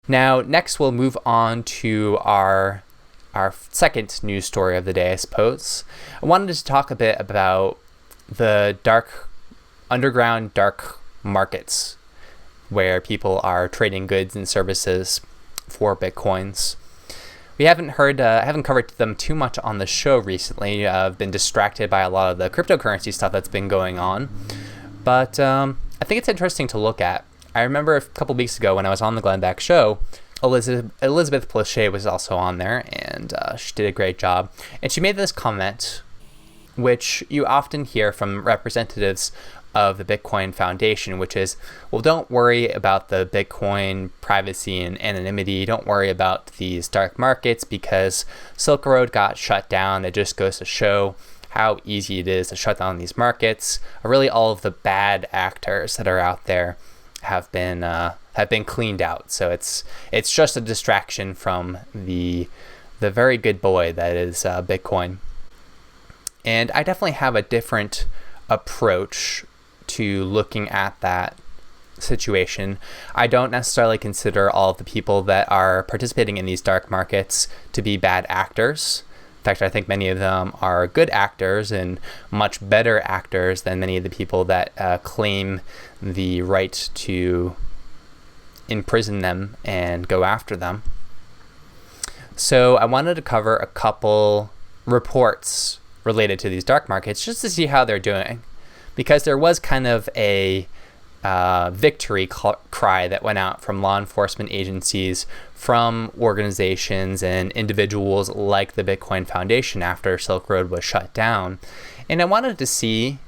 Now, next we'll move on to our second news story of the day, I suppose. I wanted to talk a bit about the underground dark markets where people are trading goods and services for Bitcoins. We haven't covered them too much on the show recently. I've been distracted by a lot of the cryptocurrency stuff that's been going on. But I think it's interesting to look at. I remember a couple weeks ago when I was on the Glenn Beck show, Elizabeth Plauché was also on there, and she did a great job. And she made this comment, which you often hear from representatives of the Bitcoin Foundation, which is, well, don't worry about the Bitcoin privacy and anonymity. Don't worry about these dark markets because Silk Road got shut down. It just goes to show how easy it is to shut down these markets. Really, all of the bad actors that are out there have been cleaned out. So it's just a distraction from the very good boy that is Bitcoin. And I definitely have a different approach to looking at that situation. I don't necessarily consider all of the people that are participating in these dark markets to be bad actors. In fact, I think many of them are good actors and much better actors than many of the people that claim the right to imprison them and go after them. So I wanted to cover a couple reports related to these dark markets just to see how they're doing. Because there was kind of a victory cry that went out from law enforcement agencies, from organizations and individuals like the Bitcoin Foundation after Silk Road was shut down. And I wanted to see,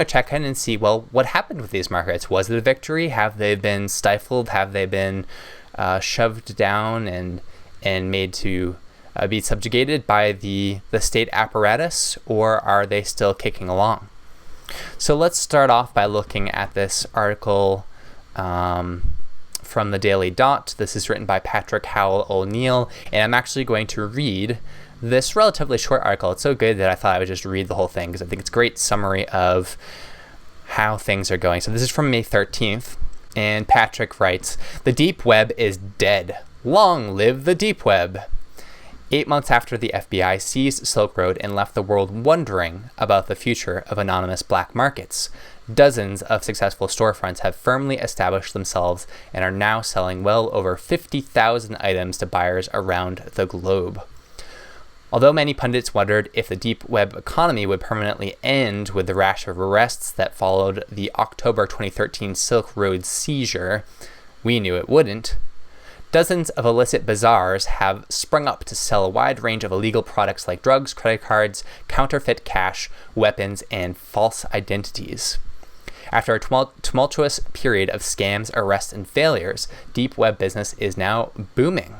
check in and see, well, what happened with these markets? Was it a victory? Have they been stifled? Have they been shoved down and made to be subjugated by the state apparatus? Or are they still kicking along? So let's start off by looking at this article from the Daily Dot. This is written by Patrick Howell O'Neill, and I'm actually going to read this relatively short article. It's so good that I thought I would just read the whole thing because I think it's a great summary of how things are going. So this is from May 13th, and Patrick writes, "The deep web is dead. Long live the deep web." 8 months after the FBI seized Silk Road and left the world wondering about the future of anonymous black markets, dozens of successful storefronts have firmly established themselves and are now selling well over 50,000 items to buyers around the globe. Although many pundits wondered if the deep web economy would permanently end with the rash of arrests that followed the October 2013 Silk Road seizure, we knew it wouldn't. Dozens of illicit bazaars have sprung up to sell a wide range of illegal products like drugs, credit cards, counterfeit cash, weapons, and false identities. After a tumultuous period of scams, arrests, and failures, deep web business is now booming.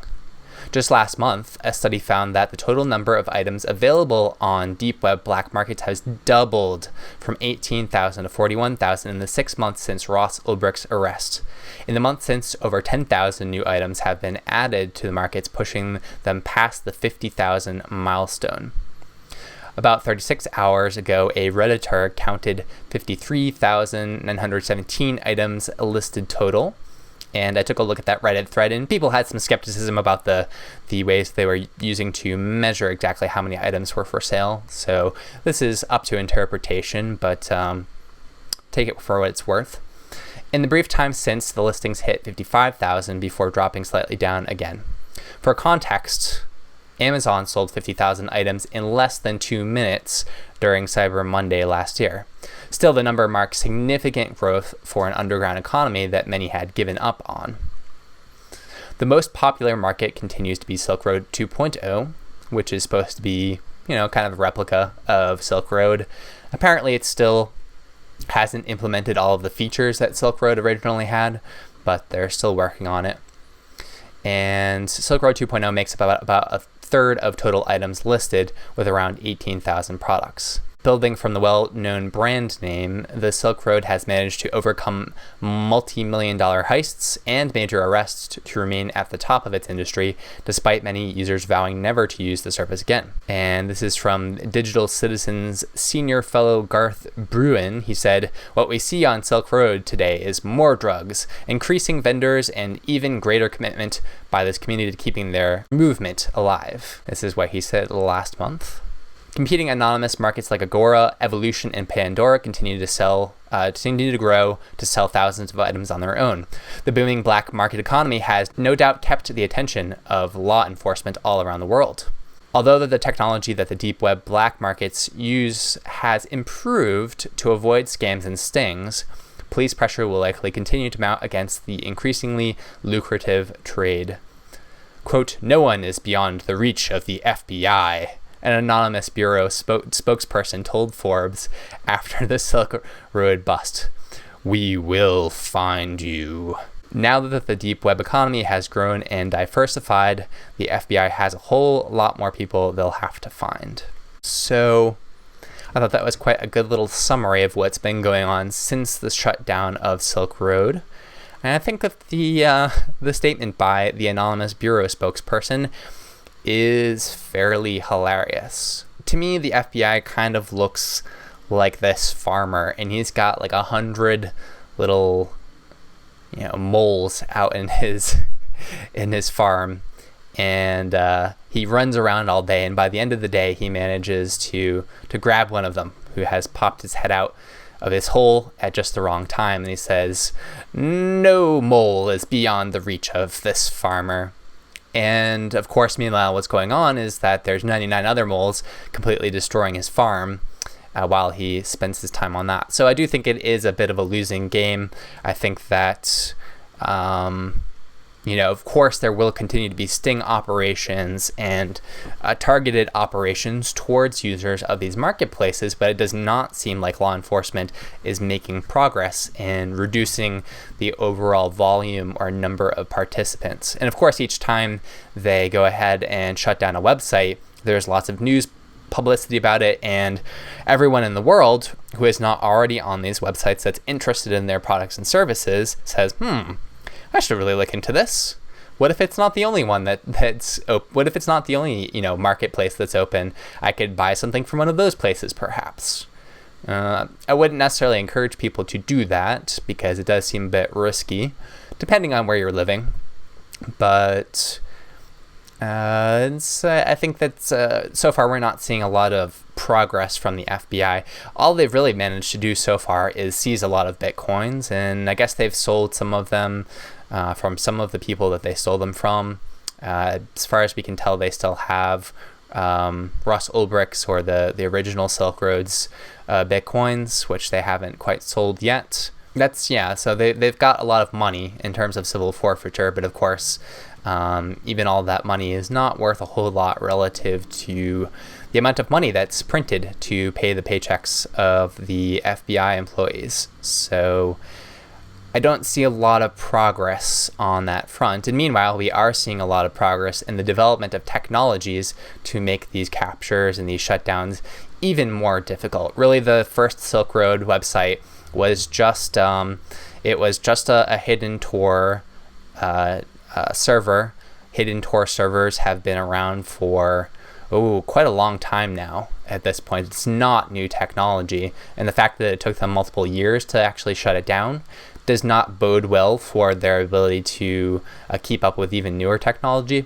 Just last month, a study found that the total number of items available on deep web black markets has doubled from 18,000 to 41,000 in the 6 months since Ross Ulbricht's arrest. In the month since, over 10,000 new items have been added to the markets, pushing them past the 50,000 milestone. About 36 hours ago, a Redditor counted 53,917 items listed total. And I took a look at that Reddit thread, and people had some skepticism about the ways they were using to measure exactly how many items were for sale. So this is up to interpretation, but take it for what it's worth. In the brief time since, the listings hit 55,000 before dropping slightly down again. For context, Amazon sold 50,000 items in less than 2 minutes during Cyber Monday last year. Still, the number marks significant growth for an underground economy that many had given up on. The most popular market continues to be Silk Road 2.0, which is supposed to be, kind of a replica of Silk Road. Apparently, it still hasn't implemented all of the features that Silk Road originally had, but they're still working on it. And Silk Road 2.0 makes about a third of total items listed, with around 18,000 products. Building from the well-known brand name, the Silk Road has managed to overcome multi-million-dollar heists and major arrests to remain at the top of its industry, despite many users vowing never to use the service again. And this is from Digital Citizen's senior fellow Garth Bruin. He said, "What we see on Silk Road today is more drugs, increasing vendors, and even greater commitment by this community to keeping their movement alive." This is what he said last month. Competing anonymous markets like Agora, Evolution, and Pandora continue to grow to sell thousands of items on their own. The booming black market economy has no doubt kept the attention of law enforcement all around the world. Although the technology that the deep web black markets use has improved to avoid scams and stings, police pressure will likely continue to mount against the increasingly lucrative trade. Quote, "No one is beyond the reach of the FBI," an anonymous bureau spokesperson told Forbes after the Silk Road bust. "We will find you." Now that the deep web economy has grown and diversified, the FBI has a whole lot more people they'll have to find. So I thought that was quite a good little summary of what's been going on since the shutdown of Silk Road. And I think that the statement by the anonymous bureau spokesperson is fairly hilarious. To me, the FBI kind of looks like this farmer, and he's got like 100 little, moles out in his farm, and he runs around all day, and by the end of the day, he manages to grab one of them who has popped his head out of his hole at just the wrong time, and he says, "No mole is beyond the reach of this farmer." And of course, meanwhile, what's going on is that there's 99 other moles completely destroying his farm while he spends his time on that. So I do think it is a bit of a losing game. I think that, of course, there will continue to be sting operations and targeted operations towards users of these marketplaces, but it does not seem like law enforcement is making progress in reducing the overall volume or number of participants. And of course, each time they go ahead and shut down a website, there's lots of news publicity about it, and everyone in the world who is not already on these websites that's interested in their products and services says, I should really look into this. What if it's not the only one what if it's not the only, marketplace that's open? I could buy something from one of those places, perhaps. I wouldn't necessarily encourage people to do that because it does seem a bit risky, depending on where you're living. But I think that so far we're not seeing a lot of progress from the FBI. All they've really managed to do so far is seize a lot of Bitcoins, and I guess they've sold some of them from some of the people that they stole them from. As far as we can tell, they still have Ross Ulbricht's or the original Silk Road's Bitcoins, which they haven't quite sold yet. So they've got a lot of money in terms of civil forfeiture, but of course, even all that money is not worth a whole lot relative to the amount of money that's printed to pay the paychecks of the FBI employees. So I don't see a lot of progress on that front. And meanwhile, we are seeing a lot of progress in the development of technologies to make these captures and these shutdowns even more difficult. Really, the first Silk Road website was just a hidden Tor server. Hidden Tor servers have been around for quite a long time now at this point. It's not new technology, and the fact that it took them multiple years to actually shut it down does not bode well for their ability to keep up with even newer technology.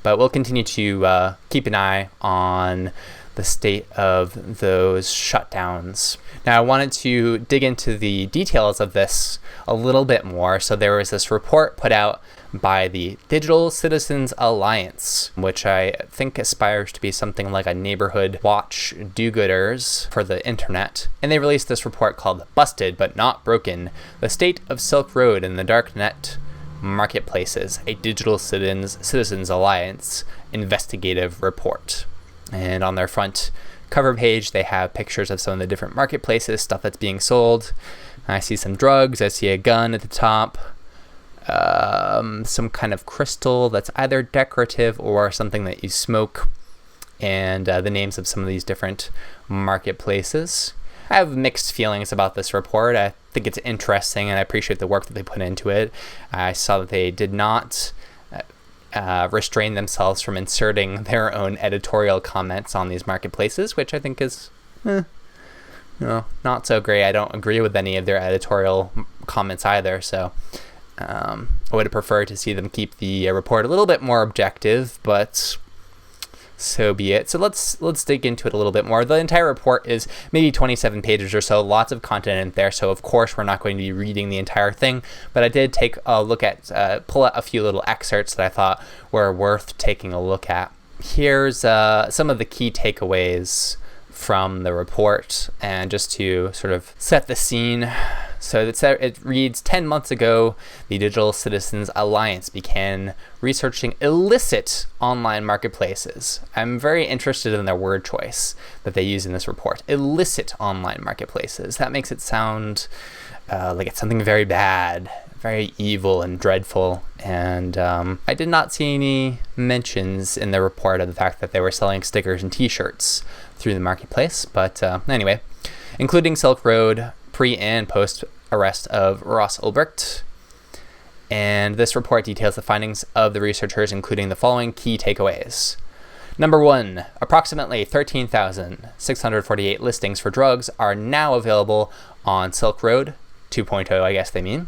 But we'll continue to keep an eye on the state of those shutdowns. Now, I wanted to dig into the details of this a little bit more. So there was this report put out by the Digital Citizens Alliance, which I think aspires to be something like a neighborhood watch do-gooders for the internet. And they released this report called Busted But Not Broken: The State of Silk Road and the Darknet Marketplaces, a Digital Citizens Alliance investigative report. And on their front cover page, they have pictures of some of the different marketplaces, stuff that's being sold. I see some drugs, I see a gun at the top, some kind of crystal that's either decorative or something that you smoke, and the names of some of these different marketplaces. I have mixed feelings about this report. I think it's interesting, and I appreciate the work that they put into it. I saw that they did not restrain themselves from inserting their own editorial comments on these marketplaces, which I think is not so great. I don't agree with any of their editorial comments either, so I would have preferred to see them keep the report a little bit more objective, but so be it. So let's dig into it a little bit more. The entire report is maybe 27 pages or so, lots of content in there, so of course we're not going to be reading the entire thing, but I did take a look at, pull out a few little excerpts that I thought were worth taking a look at. Here's some of the key takeaways from the report, and just to sort of set the scene. So it reads, 10 months ago, the Digital Citizens Alliance began researching illicit online marketplaces. I'm very interested in their word choice that they use in this report. Illicit online marketplaces. That makes it sound like it's something very bad, very evil and dreadful. And I did not see any mentions in the report of the fact that they were selling stickers and t-shirts through the marketplace. But anyway, including Silk Road, pre and post arrest of Ross Ulbricht. And this report details the findings of the researchers, including the following key takeaways. Number 1, approximately 13,648 listings for drugs are now available on Silk Road 2.0, I guess they mean,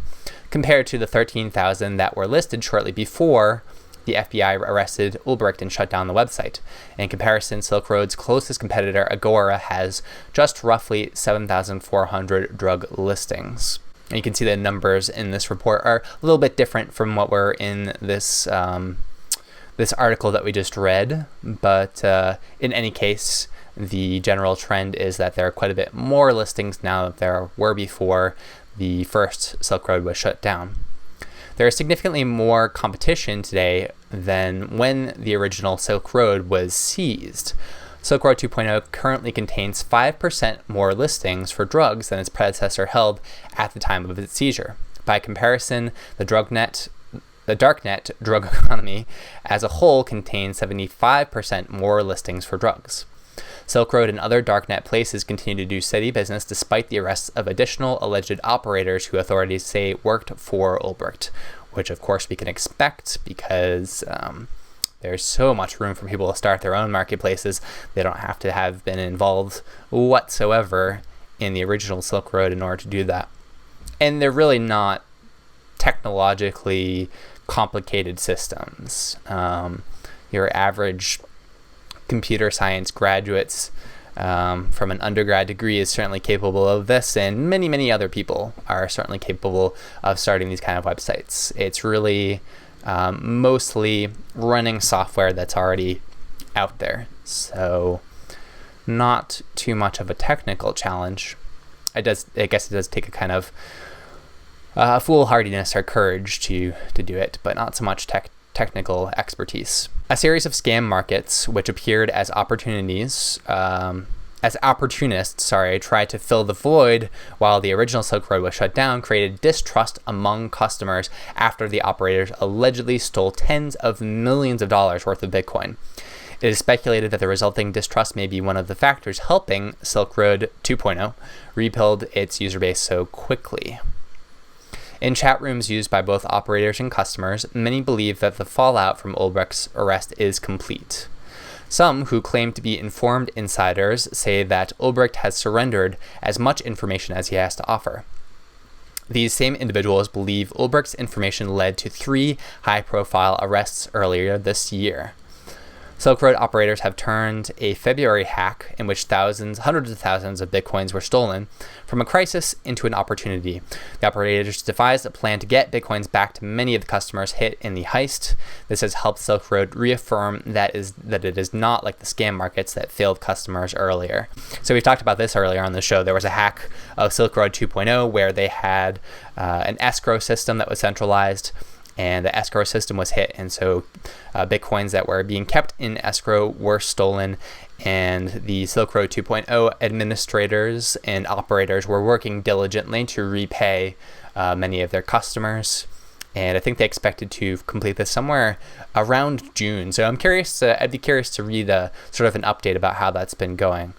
compared to the 13,000 that were listed shortly before the FBI arrested Ulbricht and shut down the website. In comparison, Silk Road's closest competitor, Agora, has just roughly 7,400 drug listings. And you can see the numbers in this report are a little bit different from what were in this this article that we just read, but in any case, the general trend is that there are quite a bit more listings now than there were before the first Silk Road was shut down. There is significantly more competition today than when the original Silk Road was seized. Silk Road 2.0 currently contains 5% more listings for drugs than its predecessor held at the time of its seizure. By comparison, the darknet drug economy as a whole contains 75% more listings for drugs. Silk Road and other darknet places continue to do steady business despite the arrests of additional alleged operators who authorities say worked for Ulbricht, which of course we can expect because there's so much room for people to start their own marketplaces. They don't have to have been involved whatsoever in the original Silk Road in order to do that. And they're really not technologically complicated systems. Your average computer science graduates from an undergrad degree is certainly capable of this, and many, many other people are certainly capable of starting these kind of websites. It's really mostly running software that's already out there, so not too much of a technical challenge. I guess it does take a kind of foolhardiness or courage to do it, but not so much technical expertise. A series of scam markets, which appeared as opportunists, tried to fill the void while the original Silk Road was shut down, created distrust among customers after the operators allegedly stole tens of millions of dollars worth of Bitcoin. It is speculated that the resulting distrust may be one of the factors helping Silk Road 2.0 rebuild its user base so quickly. In chat rooms used by both operators and customers, many believe that the fallout from Ulbricht's arrest is complete. Some who claim to be informed insiders say that Ulbricht has surrendered as much information as he has to offer. These same individuals believe Ulbricht's information led to 3 high-profile arrests earlier this year. Silk Road operators have turned a February hack in which hundreds of thousands of Bitcoins were stolen from a crisis into an opportunity. The operators devised a plan to get Bitcoins back to many of the customers hit in the heist. This has helped Silk Road reaffirm that it is not like the scam markets that failed customers earlier. So we've talked about this earlier on the show. There was a hack of Silk Road 2.0 where they had an escrow system that was centralized, and the escrow system was hit, and so Bitcoins that were being kept in escrow were stolen, and the Silk Road 2.0 administrators and operators were working diligently to repay many of their customers, and I think they expected to complete this somewhere around June. So I'd be curious to read sort of an update about how that's been going.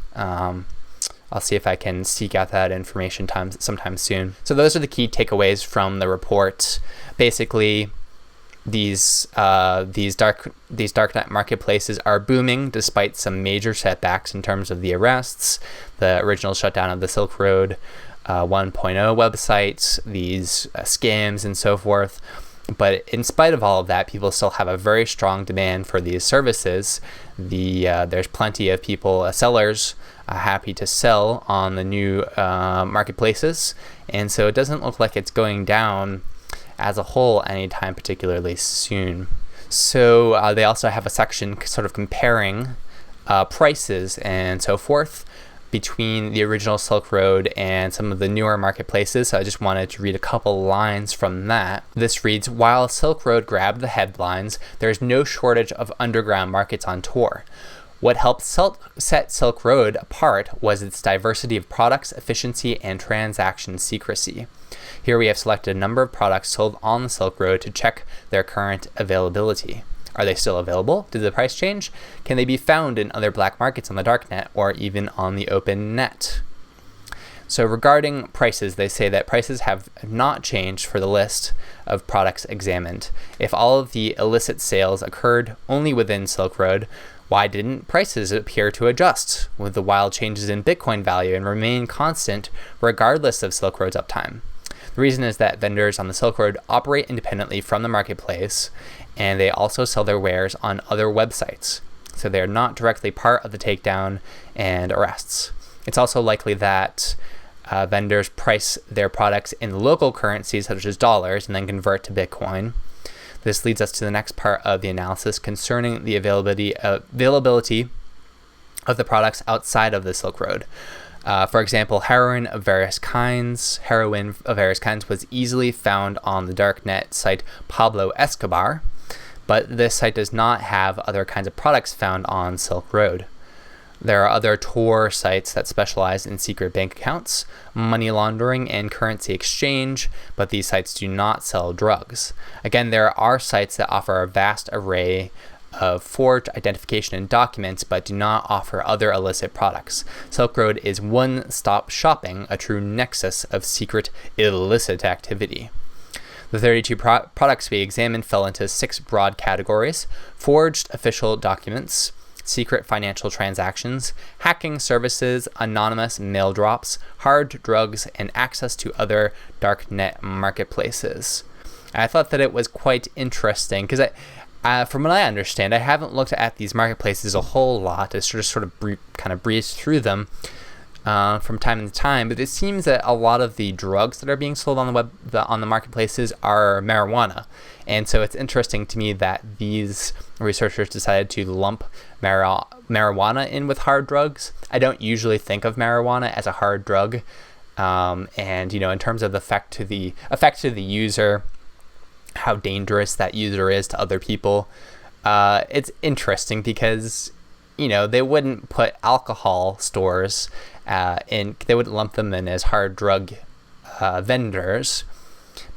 I'll see if I can seek out that information sometime soon. So those are the key takeaways from the report. Basically, these darknet marketplaces are booming despite some major setbacks in terms of the arrests, the original shutdown of the Silk Road 1.0 websites, these scams and so forth. But in spite of all of that, people still have a very strong demand for these services. There's plenty of people, sellers, happy to sell on the new marketplaces, and so it doesn't look like it's going down as a whole anytime particularly soon. So they also have a section sort of comparing prices and so forth between the original Silk Road and some of the newer marketplaces. So I just wanted to read a couple lines from that. This reads, while Silk Road grabbed the headlines, there's no shortage of underground markets on tour. What helped set Silk Road apart was its diversity of products, efficiency, and transaction secrecy. Here we have selected a number of products sold on the Silk Road to check their current availability. Are they still available? Did the price change? Can they be found in other black markets on the darknet or even on the open net? So regarding prices, they say that prices have not changed for the list of products examined. If all of the illicit sales occurred only within Silk Road, why didn't prices appear to adjust with the wild changes in Bitcoin value and remain constant regardless of Silk Road's uptime? The reason is that vendors on the Silk Road operate independently from the marketplace, and they also sell their wares on other websites. So they're not directly part of the takedown and arrests. It's also likely that vendors price their products in local currencies such as dollars and then convert to Bitcoin. This leads us to the next part of the analysis concerning the availability of the products outside of the Silk Road. For example, heroin of various kinds was easily found on the darknet site Pablo Escobar, but this site does not have other kinds of products found on Silk Road. There are other Tor sites that specialize in secret bank accounts, money laundering, and currency exchange, but these sites do not sell drugs. Again, there are sites that offer a vast array of forged identification and documents, but do not offer other illicit products. Silk Road is one-stop shopping, a true nexus of secret illicit activity. The 32 products we examined fell into 6 broad categories: forged official documents, secret financial transactions, hacking services, anonymous mail drops, hard drugs, and access to other darknet marketplaces. I thought that it was quite interesting because from what I understand, I haven't looked at these marketplaces a whole lot. I sort of kind of breezed through them from time to time, but it seems that a lot of the drugs that are being sold on the marketplaces are marijuana, and so it's interesting to me that these researchers decided to lump marijuana in with hard drugs. I don't usually think of marijuana as a hard drug, and in terms of the effect to the user, how dangerous that user is to other people. It's interesting because they wouldn't put alcohol stores they wouldn't lump them in as hard drug vendors,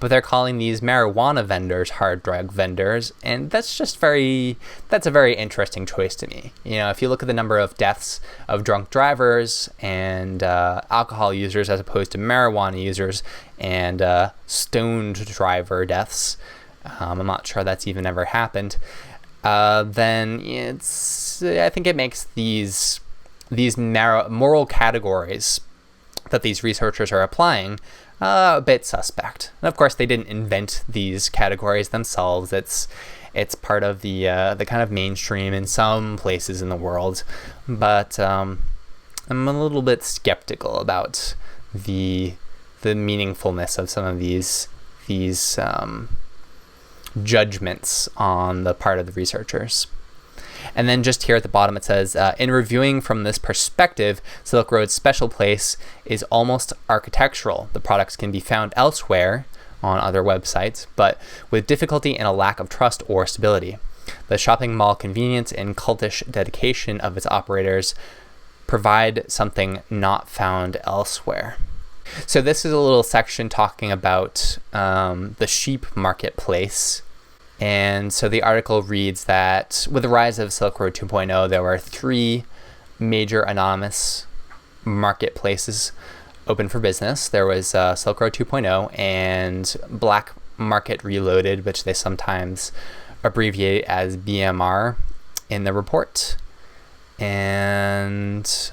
but they're calling these marijuana vendors hard drug vendors, and that's a very interesting choice to me. If you look at the number of deaths of drunk drivers and alcohol users as opposed to marijuana users and stoned driver deaths, I'm not sure that's even ever happened, then I think it makes these moral categories that these researchers are applying a bit suspect. And of course, they didn't invent these categories themselves. It's part of the kind of mainstream in some places in the world, but I'm a little bit skeptical about the meaningfulness of some of these judgments on the part of the researchers. And then just here at the bottom it says, in reviewing from this perspective, Silk Road's special place is almost architectural. The products can be found elsewhere on other websites, but with difficulty and a lack of trust or stability. The shopping mall convenience and cultish dedication of its operators provide something not found elsewhere. So this is a little section talking about the sheep marketplace. And so the article reads that with the rise of Silk Road 2.0, there were 3 major anonymous marketplaces open for business. There was Silk Road 2.0 and Black Market Reloaded, which they sometimes abbreviate as BMR in the report, and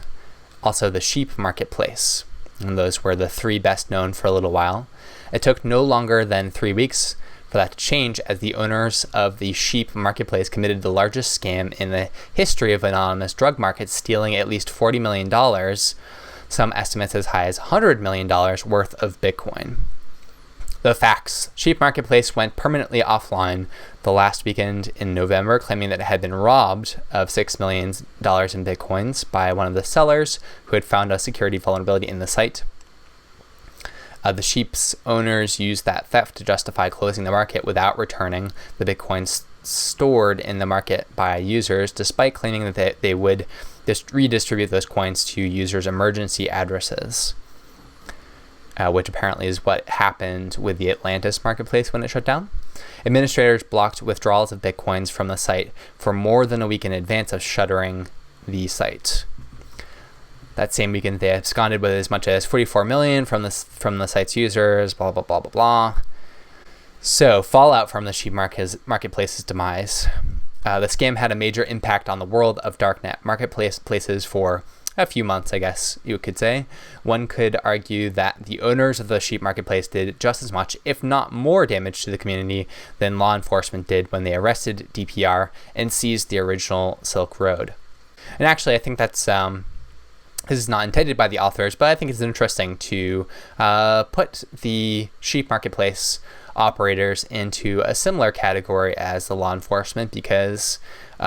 also the sheep marketplace. And those were the 3 best known for a little while. It took no longer than 3 weeks for that to change, as the owners of the sheep marketplace committed the largest scam in the history of anonymous drug markets, stealing at least $40 million, some estimates as high as $100 million worth of Bitcoin. The facts: sheep marketplace went permanently offline the last weekend in November, claiming that it had been robbed of $6 million in Bitcoins by one of the sellers who had found a security vulnerability in the site. The sheep's owners used that theft to justify closing the market without returning the Bitcoins stored in the market by users, despite claiming that they would redistribute those coins to users' emergency addresses. Which apparently is what happened with the Atlantis marketplace when it shut down. Administrators blocked withdrawals of Bitcoins from the site for more than a week in advance of shuttering the site. That same weekend, they absconded with as much as 44 million from the site's users, blah, blah, blah, blah, blah. So, fallout from the sheep marketplace's demise. The scam had a major impact on the world of darknet marketplaces for a few months, I guess you could say. One could argue that the owners of the sheep marketplace did just as much, if not more, damage to the community than law enforcement did when they arrested DPR and seized the original Silk Road. And actually, I think that's this is not intended by the authors, but I think it's interesting to put the sheep marketplace operators into a similar category as the law enforcement, because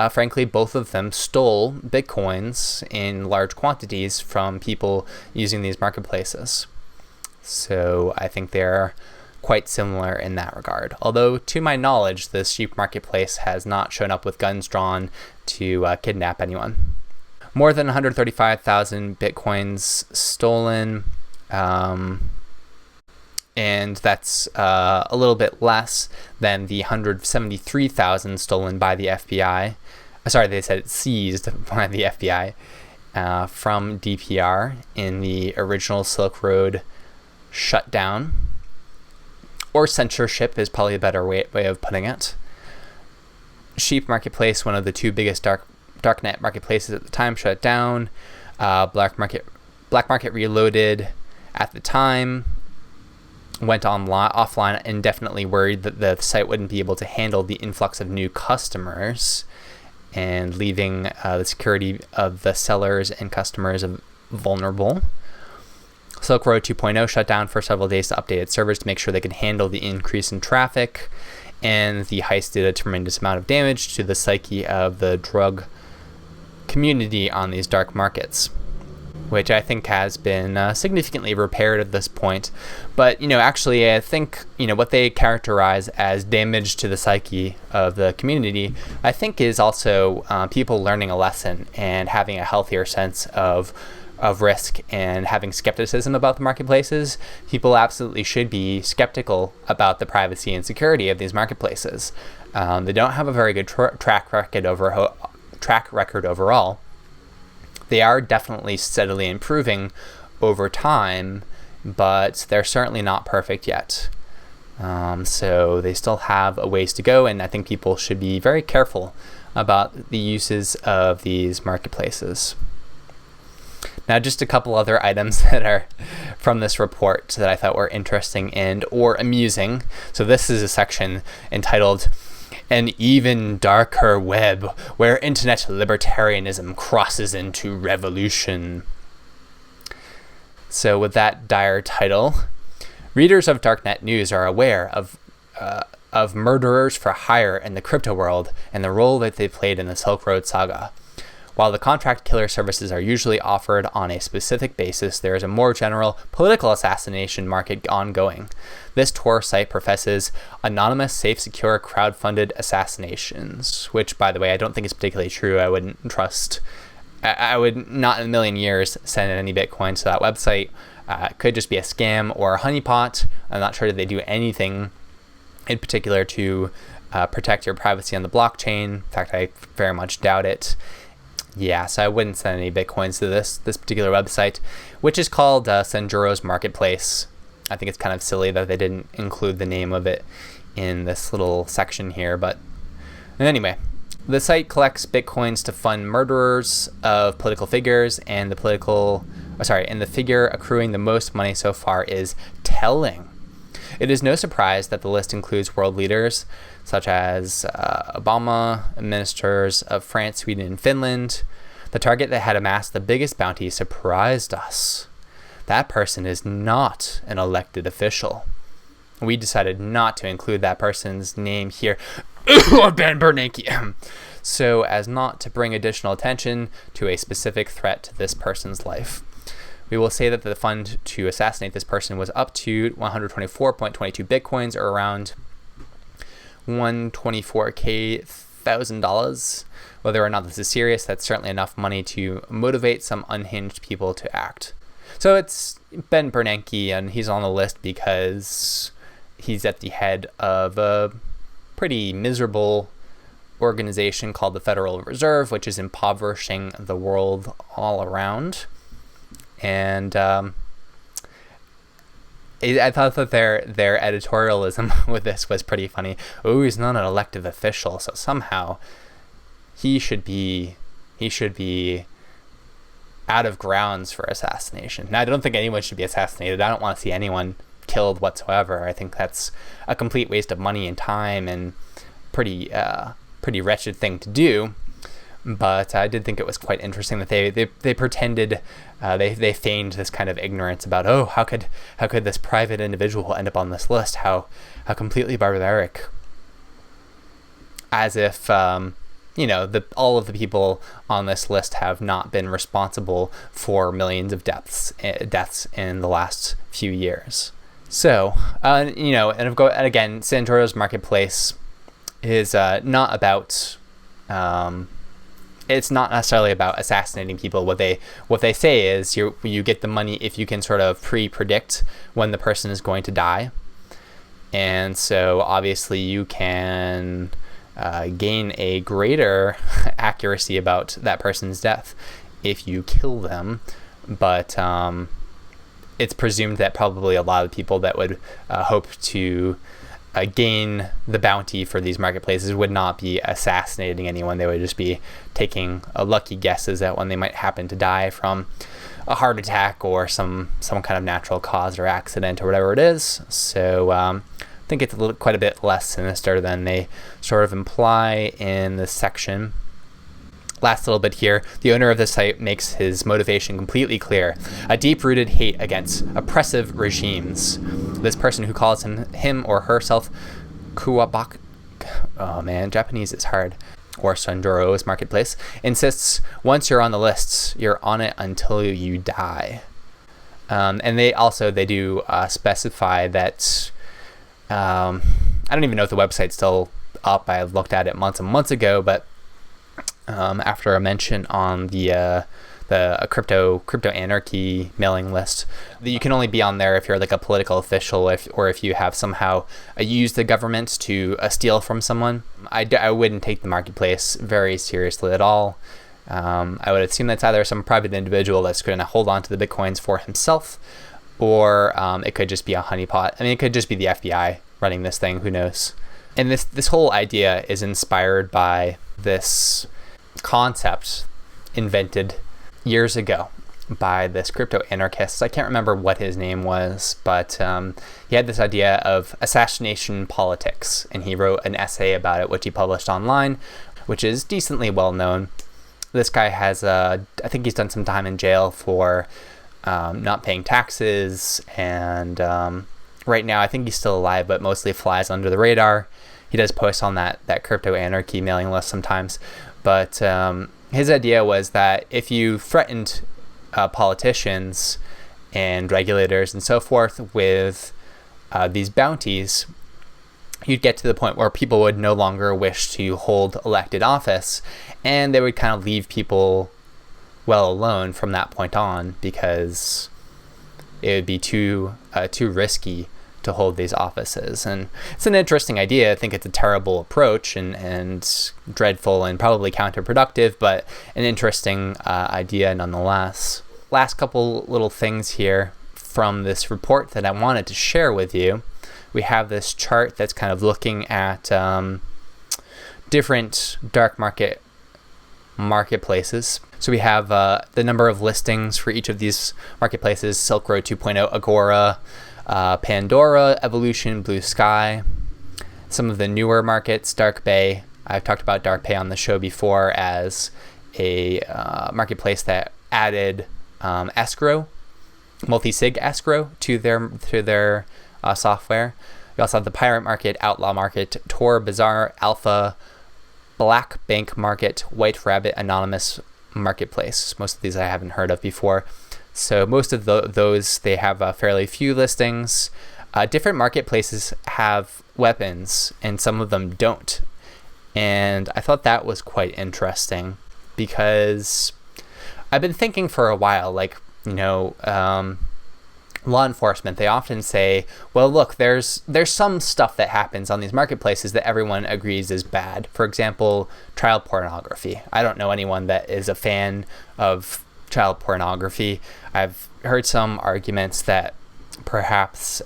frankly, both of them stole Bitcoins in large quantities from people using these marketplaces. So I think they're quite similar in that regard. Although, to my knowledge, the sheep marketplace has not shown up with guns drawn to kidnap anyone. More than 135,000 Bitcoins stolen, and that's a little bit less than the 173,000 stolen by the FBI. Sorry, they said seized by the FBI from DPR in the original Silk Road shutdown. Or censorship is probably a better way of putting it. Sheep Marketplace, one of the 2 biggest darknet marketplaces at the time, shut down. Black Market Reloaded at the time went offline, indefinitely worried that the site wouldn't be able to handle the influx of new customers, and leaving the security of the sellers and customers vulnerable. Silk Road 2.0 shut down for several days to update its servers to make sure they could handle the increase in traffic, and the heist did a tremendous amount of damage to the psyche of the drug community on these dark markets, which I think has been significantly repaired at this point. But, actually, I think, what they characterize as damage to the psyche of the community, I think is also people learning a lesson and having a healthier sense of risk and having skepticism about the marketplaces. People absolutely should be skeptical about the privacy and security of these marketplaces. They don't have a very good track record overall. They are definitely steadily improving over time, but they're certainly not perfect yet. So they still have a ways to go, and I think people should be very careful about the uses of these marketplaces. Now, just a couple other items that are from this report that I thought were interesting and or amusing. So this is a section entitled "An Even Darker Web, Where Internet Libertarianism Crosses into Revolution." So with that dire title, readers of Darknet News are aware of murderers for hire in the crypto world and the role that they played in the Silk Road saga. While the contract killer services are usually offered on a specific basis, there is a more general political assassination market ongoing. This Tor site professes anonymous, safe, secure, crowd-funded assassinations, which, by the way, I don't think is particularly true. I wouldn't trust I would not in a million years send any Bitcoin to that website. It could just be a scam or a honeypot. I'm not sure that they do anything in particular to protect your privacy on the blockchain. In fact, I very much doubt it. Yeah, so I wouldn't send any Bitcoins to this particular website, which is called Sanjuro's Marketplace. I think it's kind of silly that they didn't include the name of it in this little section here, but anyway. The site collects Bitcoins to fund murderers of political figures, and the figure accruing the most money so far is telling. It is no surprise that the list includes world leaders such as Obama, ministers of France, Sweden, and Finland. The target that had amassed the biggest bounty surprised us. That person is not an elected official. We decided not to include that person's name here. Ben Bernanke. So as not to bring additional attention to a specific threat to this person's life. We will say that the fund to assassinate this person was up to 124.22 Bitcoins, or around $124,000. Whether or not this is serious, that's certainly enough money to motivate some unhinged people to act. So it's Ben Bernanke, and he's on the list because he's at the head of a pretty miserable organization called the Federal Reserve, which is impoverishing the world all around. And I thought that their editorialism with this was pretty funny. Oh, he's not an elected official, so somehow he should be out of grounds for assassination. Now, I don't think anyone should be assassinated. I don't want to see anyone killed whatsoever. I think that's a complete waste of money and time, and pretty wretched thing to do. But I did think it was quite interesting that they pretended, they feigned this kind of ignorance about, oh, how could this private individual end up on this list? How completely barbaric. As if all of the people on this list have not been responsible for millions of deaths in the last few years. So, and again, Sanjuro's Marketplace is not about. It's not necessarily about assassinating people. What they say is you get the money if you can sort of pre-predict when the person is going to die, and so obviously you can gain a greater accuracy about that person's death if you kill them. But it's presumed that probably a lot of people that would hope to gain the bounty for these marketplaces would not be assassinating anyone. They would just be taking lucky guesses at when they might happen to die from a heart attack or some kind of natural cause or accident or whatever it is. So I think it's quite a bit less sinister than they sort of imply in this section. Last little bit here, the owner of this site makes his motivation completely clear: a deep-rooted hate against oppressive regimes. This person, who calls him or herself Kuwabak, oh man, Japanese is hard, or Sanjuro's Marketplace, insists once you're on the lists, you're on it until you die. And they do specify that, I don't even know if the website's still up. I looked at it months and months ago, but after a mention on the crypto anarchy mailing list, that you can only be on there if you're like a political official, or if you have somehow used the government to steal from someone. I wouldn't take the marketplace very seriously at all. I would assume that's either some private individual that's going to hold on to the Bitcoins for himself, or it could just be a honeypot. I mean, it could just be the FBI running this thing. Who knows? And this whole idea is inspired by this concept invented years ago by this crypto anarchist. I can't remember what his name was, but he had this idea of assassination politics, and he wrote an essay about it, which he published online, which is decently well known. This guy has, I think he's done some time in jail for not paying taxes, and right now I think he's still alive, but mostly flies under the radar. He does post on that crypto anarchy mailing list sometimes, but his idea was that if you threatened politicians and regulators and so forth with these bounties, you'd get to the point where people would no longer wish to hold elected office, and they would kind of leave people well alone from that point on, because it would be too risky to hold these offices. And it's an interesting idea. I think it's a terrible approach and dreadful and probably counterproductive, but an interesting idea nonetheless. Last couple little things here from this report that I wanted to share with you. We have this chart that's kind of looking at different dark marketplaces. So we have the number of listings for each of these marketplaces: Silk Road 2.0, Agora, Pandora, Evolution, Blue Sky. Some of the newer markets, Dark Bay. I've talked about Dark Bay on the show before as a marketplace that added escrow, multi-sig escrow to their software. We also have the Pirate Market, Outlaw Market, Tor, Bazaar, Alpha, Black Bank Market, White Rabbit, Anonymous Marketplace. Most of these I haven't heard of before. So most of those, they have fairly few listings. Different marketplaces have weapons, and some of them don't. And I thought that was quite interesting, because I've been thinking for a while, like, law enforcement, they often say, well, look, there's some stuff that happens on these marketplaces that everyone agrees is bad. For example, child pornography. I don't know anyone that is a fan of child pornography. I've heard some arguments that perhaps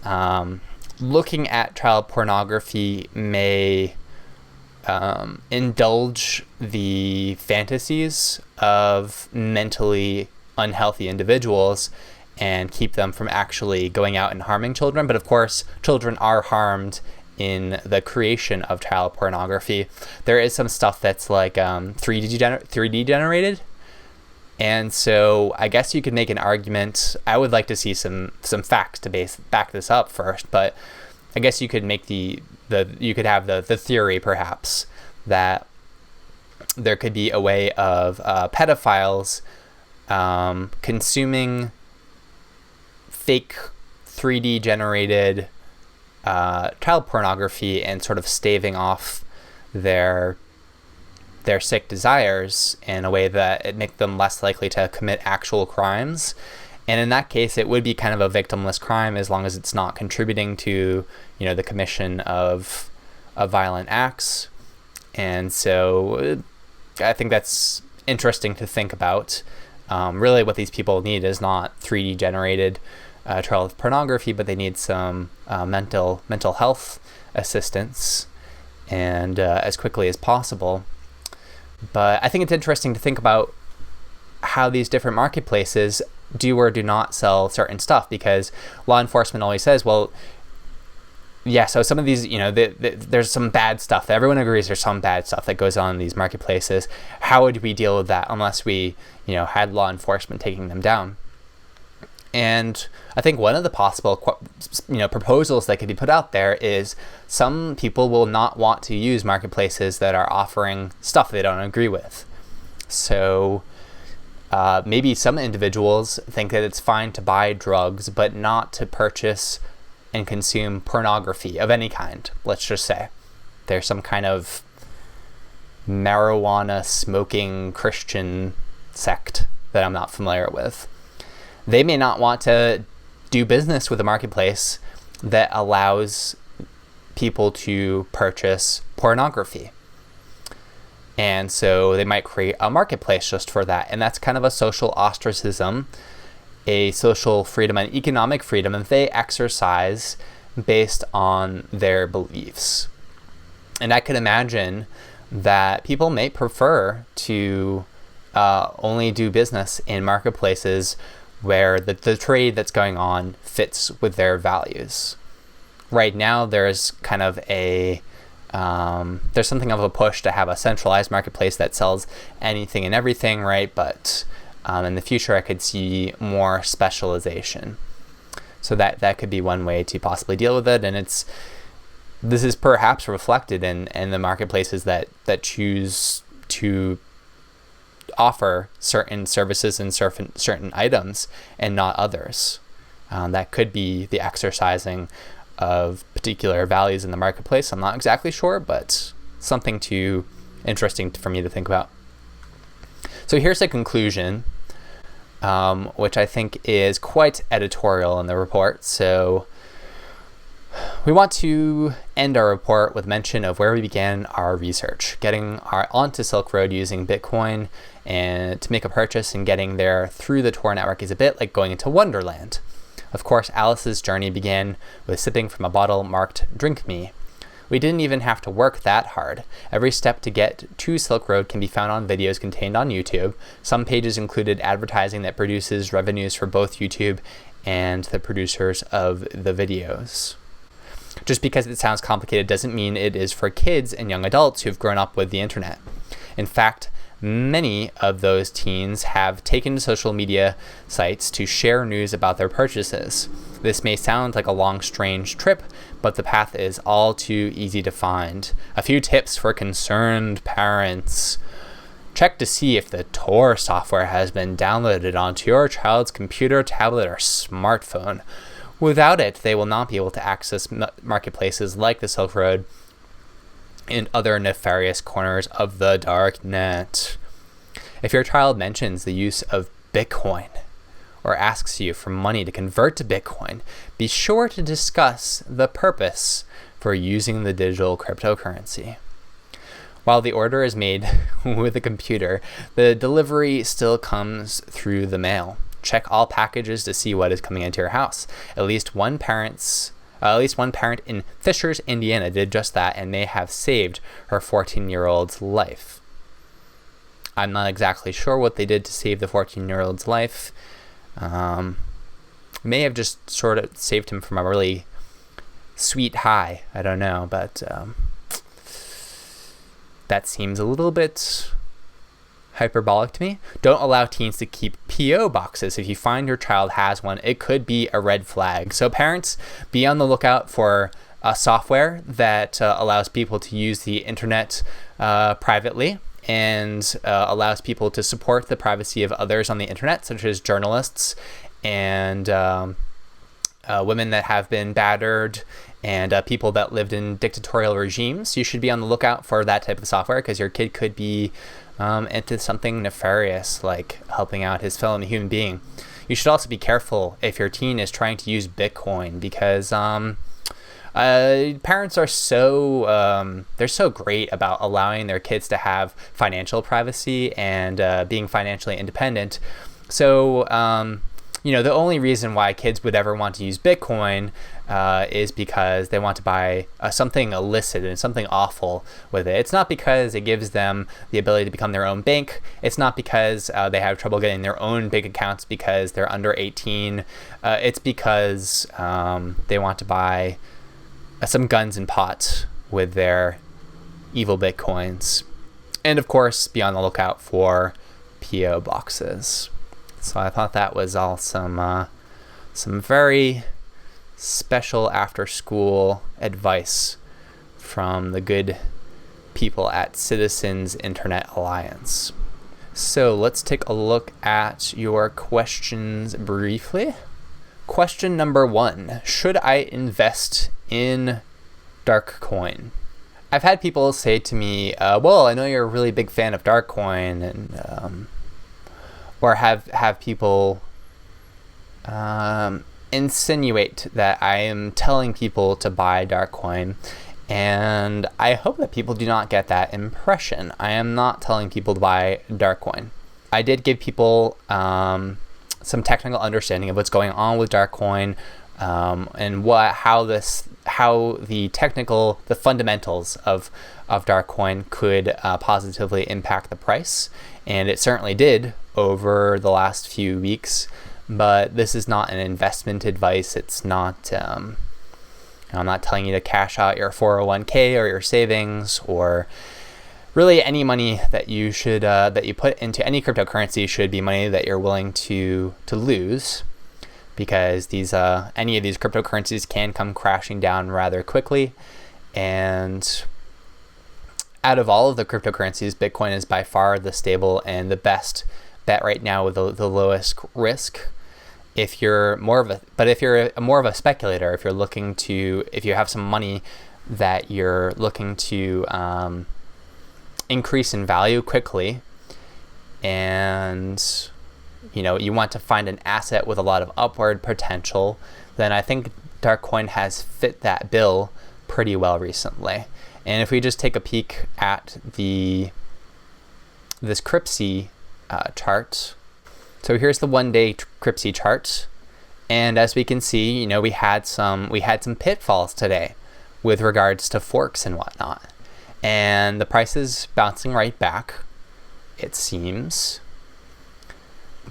looking at child pornography may indulge the fantasies of mentally unhealthy individuals and keep them from actually going out and harming children. But of course, children are harmed in the creation of child pornography. There is some stuff that's like 3D generated. And so I guess you could make an argument. I would like to see some facts to back this up first, but I guess you could make you could have the theory perhaps that there could be a way of pedophiles consuming fake 3D generated child pornography and sort of staving off their sick desires in a way that it makes them less likely to commit actual crimes. And in that case, it would be kind of a victimless crime, as long as it's not contributing to, the commission of violent acts. And so I think that's interesting to think about. Really what these people need is not 3D generated child pornography, but they need some mental health assistance, and as quickly as possible. But I think it's interesting to think about how these different marketplaces do or do not sell certain stuff, because law enforcement always says, well, yeah, so some of these, there's some bad stuff. Everyone agrees there's some bad stuff that goes on in these marketplaces. How would we deal with that unless we, had law enforcement taking them down? And I think one of the possible, proposals that could be put out there is some people will not want to use marketplaces that are offering stuff they don't agree with. So maybe some individuals think that it's fine to buy drugs, but not to purchase and consume pornography of any kind. Let's just say there's some kind of marijuana smoking Christian sect that I'm not familiar with. They may not want to do business with a marketplace that allows people to purchase pornography. And so they might create a marketplace just for that. And that's kind of a social ostracism, a social freedom, and economic freedom that they exercise based on their beliefs. And I could imagine that people may prefer to only do business in marketplaces where the trade that's going on fits with their values. Right now, there's kind of there's something of a push to have a centralized marketplace that sells anything and everything, right? But in the future, I could see more specialization. So that could be one way to possibly deal with it. And this is perhaps reflected in the marketplaces that choose to offer certain services and certain items and not others. That could be the exercising of particular values in the marketplace. I'm not exactly sure, but something interesting for me to think about. So here's the conclusion. which I think is quite editorial in the report. So we want to end our report with mention of where we began our research, getting onto Silk Road using Bitcoin and to make a purchase, and getting there through the Tor network is a bit like going into Wonderland. Of course, Alice's journey began with sipping from a bottle marked "Drink Me." We didn't even have to work that hard. Every step to get to Silk Road can be found on videos contained on YouTube. Some pages included advertising that produces revenues for both YouTube and the producers of the videos. Just because it sounds complicated doesn't mean it is for kids and young adults who've grown up with the internet. In fact, many of those teens have taken to social media sites to share news about their purchases. This may sound like a long, strange trip, but the path is all too easy to find. A few tips for concerned parents. Check to see if the Tor software has been downloaded onto your child's computer, tablet, or smartphone. Without it, they will not be able to access marketplaces like the Silk Road and other nefarious corners of the dark net. If your child mentions the use of Bitcoin or asks you for money to convert to Bitcoin, be sure to discuss the purpose for using the digital cryptocurrency. While the order is made with a computer, the delivery still comes through the mail. Check all packages to see what is coming into your house. At least one parent in Fishers, Indiana did just that and may have saved her 14-year-old's life. I'm not exactly sure what they did to save the 14-year-old's life. May have just sort of saved him from a really sweet high. I don't know, but that seems a little bit hyperbolic to me. Don't allow teens to keep P.O. boxes. If you find your child has one, it could be a red flag. So parents, be on the lookout for a software that allows people to use the internet privately and allows people to support the privacy of others on the internet, such as journalists and women that have been battered and people that lived in dictatorial regimes. You should be on the lookout for that type of software because your kid could be into something nefarious like helping out his fellow human being. You should also be careful if your teen is trying to use Bitcoin because parents are they're so great about allowing their kids to have financial privacy and being financially independent. So the only reason why kids would ever want to use Bitcoin is because they want to buy something illicit and something awful with it. It's not because it gives them the ability to become their own bank. It's not because they have trouble getting their own bank accounts because they're under 18. It's because they want to buy some guns and pot with their evil Bitcoins. And of course, be on the lookout for P.O. boxes. So I thought that was all some very special after-school advice from the good people at Citizens Internet Alliance. So let's take a look at your questions briefly. Question number 1. Should I invest in Darkcoin? I've had people say to me, well, I know you're a really big fan of Darkcoin, and or have people insinuate that I am telling people to buy Darkcoin, and I hope that people do not get that impression. I am not telling people to buy Darkcoin. I did give people some technical understanding of what's going on with Darkcoin and how the fundamentals of Darkcoin could positively impact the price, and it certainly did over the last few weeks. But this is not an investment advice. It's not. I'm not telling you to cash out your 401k or your savings or really any money that you should that you put into any cryptocurrency should be money that you're willing to lose, because any of these cryptocurrencies can come crashing down rather quickly. And out of all of the cryptocurrencies, Bitcoin is by far the stable and the best bet right now with the lowest risk. If you're more of a speculator, if you have some money that you're looking to increase in value quickly and you want to find an asset with a lot of upward potential, then I think Darkcoin has fit that bill pretty well recently. And if we just take a peek at this Kripsi chart, so here's the 1-day Kripsi chart, and as we can see, we had some pitfalls today with regards to forks and whatnot, and the price is bouncing right back, it seems.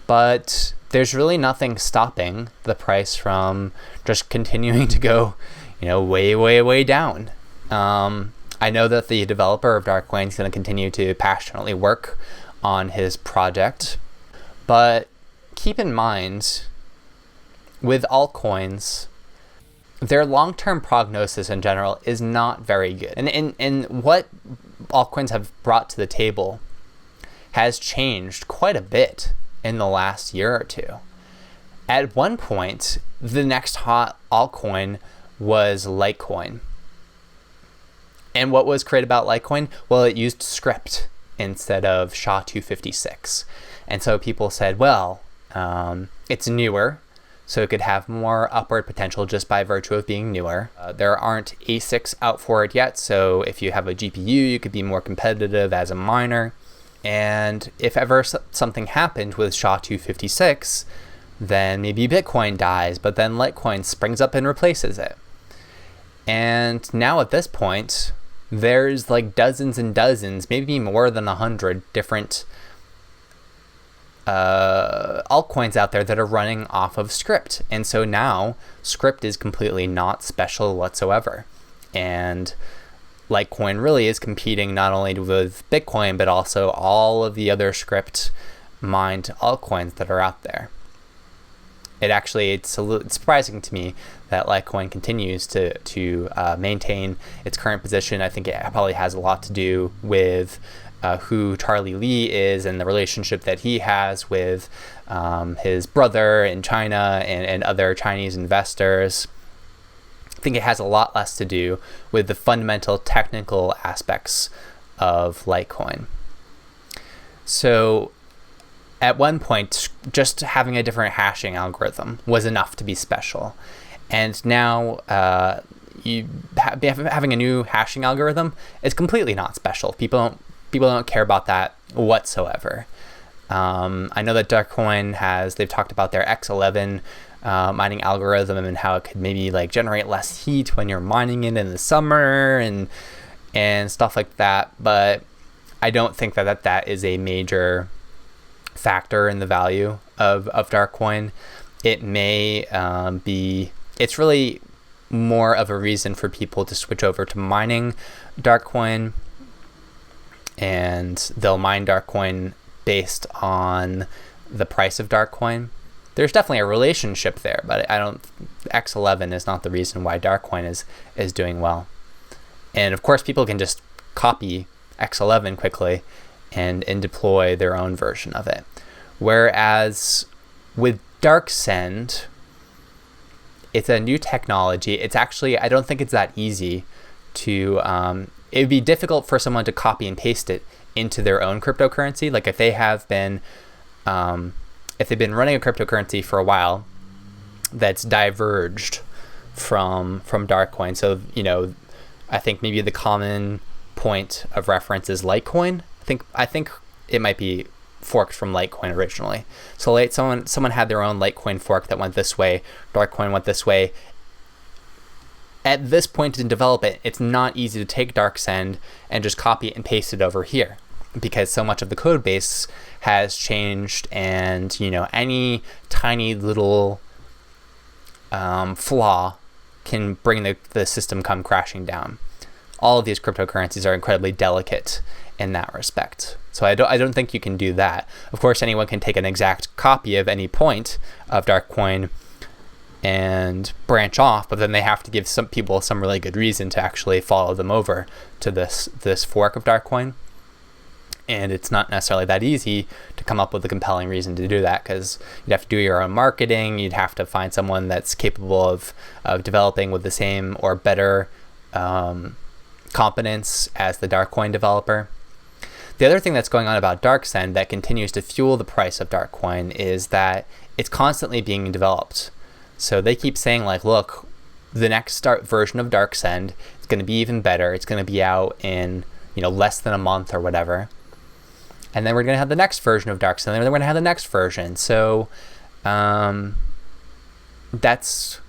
But there's really nothing stopping the price from just continuing to go, way, way, way down. I know that the developer of Darkcoin is going to continue to passionately work on his project, but keep in mind, with altcoins, their long-term prognosis in general is not very good. And what altcoins have brought to the table has changed quite a bit in the last year or two. At one point, the next hot altcoin was Litecoin. And what was great about Litecoin? Well, it used script instead of SHA-256. And so people said, well, it's newer, so it could have more upward potential just by virtue of being newer. There aren't ASICs out for it yet, so if you have a GPU, you could be more competitive as a miner. And if ever something happened with SHA-256, then maybe Bitcoin dies, but then Litecoin springs up and replaces it. And now at this point, there's like dozens and dozens, maybe more than 100 different altcoins out there that are running off of script. And so now script is completely not special whatsoever. And Litecoin really is competing not only with Bitcoin, but also all of the other script mined altcoins that are out there. It's surprising to me that Litecoin continues to maintain its current position. I think it probably has a lot to do with who Charlie Lee is and the relationship that he has with his brother in China and other Chinese investors. I think it has a lot less to do with the fundamental technical aspects of Litecoin. So at one point, just having a different hashing algorithm was enough to be special. And now having a new hashing algorithm is completely not special. People don't care about that whatsoever. I know that Darkcoin they've talked about their X11 mining algorithm and how it could maybe like generate less heat when you're mining it in the summer and stuff like that. But I don't think that is a major factor in the value of Darkcoin. It may it's really more of a reason for people to switch over to mining Darkcoin, and they'll mine Darkcoin based on the price of Darkcoin. There's definitely a relationship there, but X11 is not the reason why Darkcoin is doing well. And of course, people can just copy X11 quickly and deploy their own version of it. Whereas with DarkSend, it's a new technology. It's actually, I don't think it's that easy to, it would be difficult for someone to copy and paste it into their own cryptocurrency. Like if they've been running a cryptocurrency for a while that's diverged from Darkcoin. So, I think maybe the common point of reference is Litecoin. I think it might be forked from Litecoin originally. So someone had their own Litecoin fork that went this way, Darkcoin went this way. At this point in development, it's not easy to take DarkSend and just copy and paste it over here, because so much of the code base has changed, and any tiny little flaw can bring the system come crashing down. All of these cryptocurrencies are incredibly delicate in that respect. So I don't think you can do that. Of course, anyone can take an exact copy of any point of Darkcoin and branch off, but then they have to give some people some really good reason to actually follow them over to this fork of Darkcoin. And it's not necessarily that easy to come up with a compelling reason to do that, because you'd have to do your own marketing. You'd have to find someone that's capable of developing with the same or better competence as the Darkcoin developer. The other thing that's going on about DarkSend that continues to fuel the price of Darkcoin is that it's constantly being developed. So they keep saying like, look, the next version of DarkSend is going to be even better. It's going to be out in, less than a month or whatever. And then we're going to have the next version of DarkSend, and then we're going to have the next version. So that is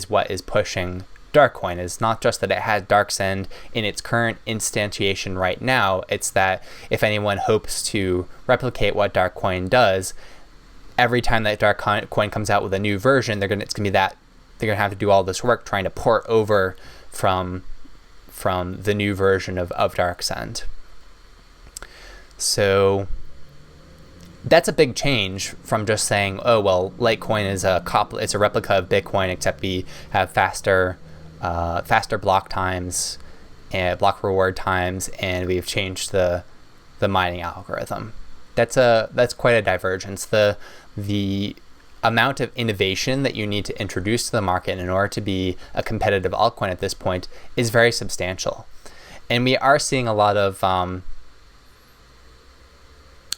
what is pushing Darkcoin. Is not just that it has DarkSend in its current instantiation right now. It's that if anyone hopes to replicate what Darkcoin does, every time that Darkcoin comes out with a new version, they're gonna have to do all this work trying to port over from the new version of DarkSend. So that's a big change from just saying, oh well, Litecoin is it's a replica of Bitcoin, except we have faster block times and block reward times, and we've changed the mining algorithm. That's quite a divergence. The amount of innovation that you need to introduce to the market in order to be a competitive altcoin at this point is very substantial. And we are seeing a lot of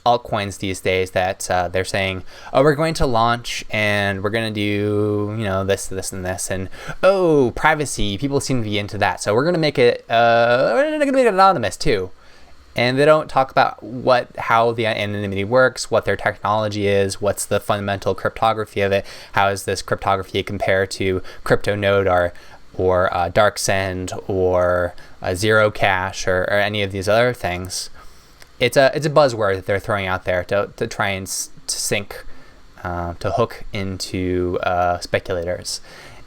altcoins these days that they're saying, oh, we're going to launch and we're going to do, this, and this, and oh, privacy, people seem to be into that, so we're going to make it anonymous too. And they don't talk about how the anonymity works, what their technology is, what's the fundamental cryptography of it, how does this cryptography compare to CryptoNode or DarkSend or Zero Cash or any of these other things. It's a buzzword that they're throwing out there to try and sink, to hook into speculators.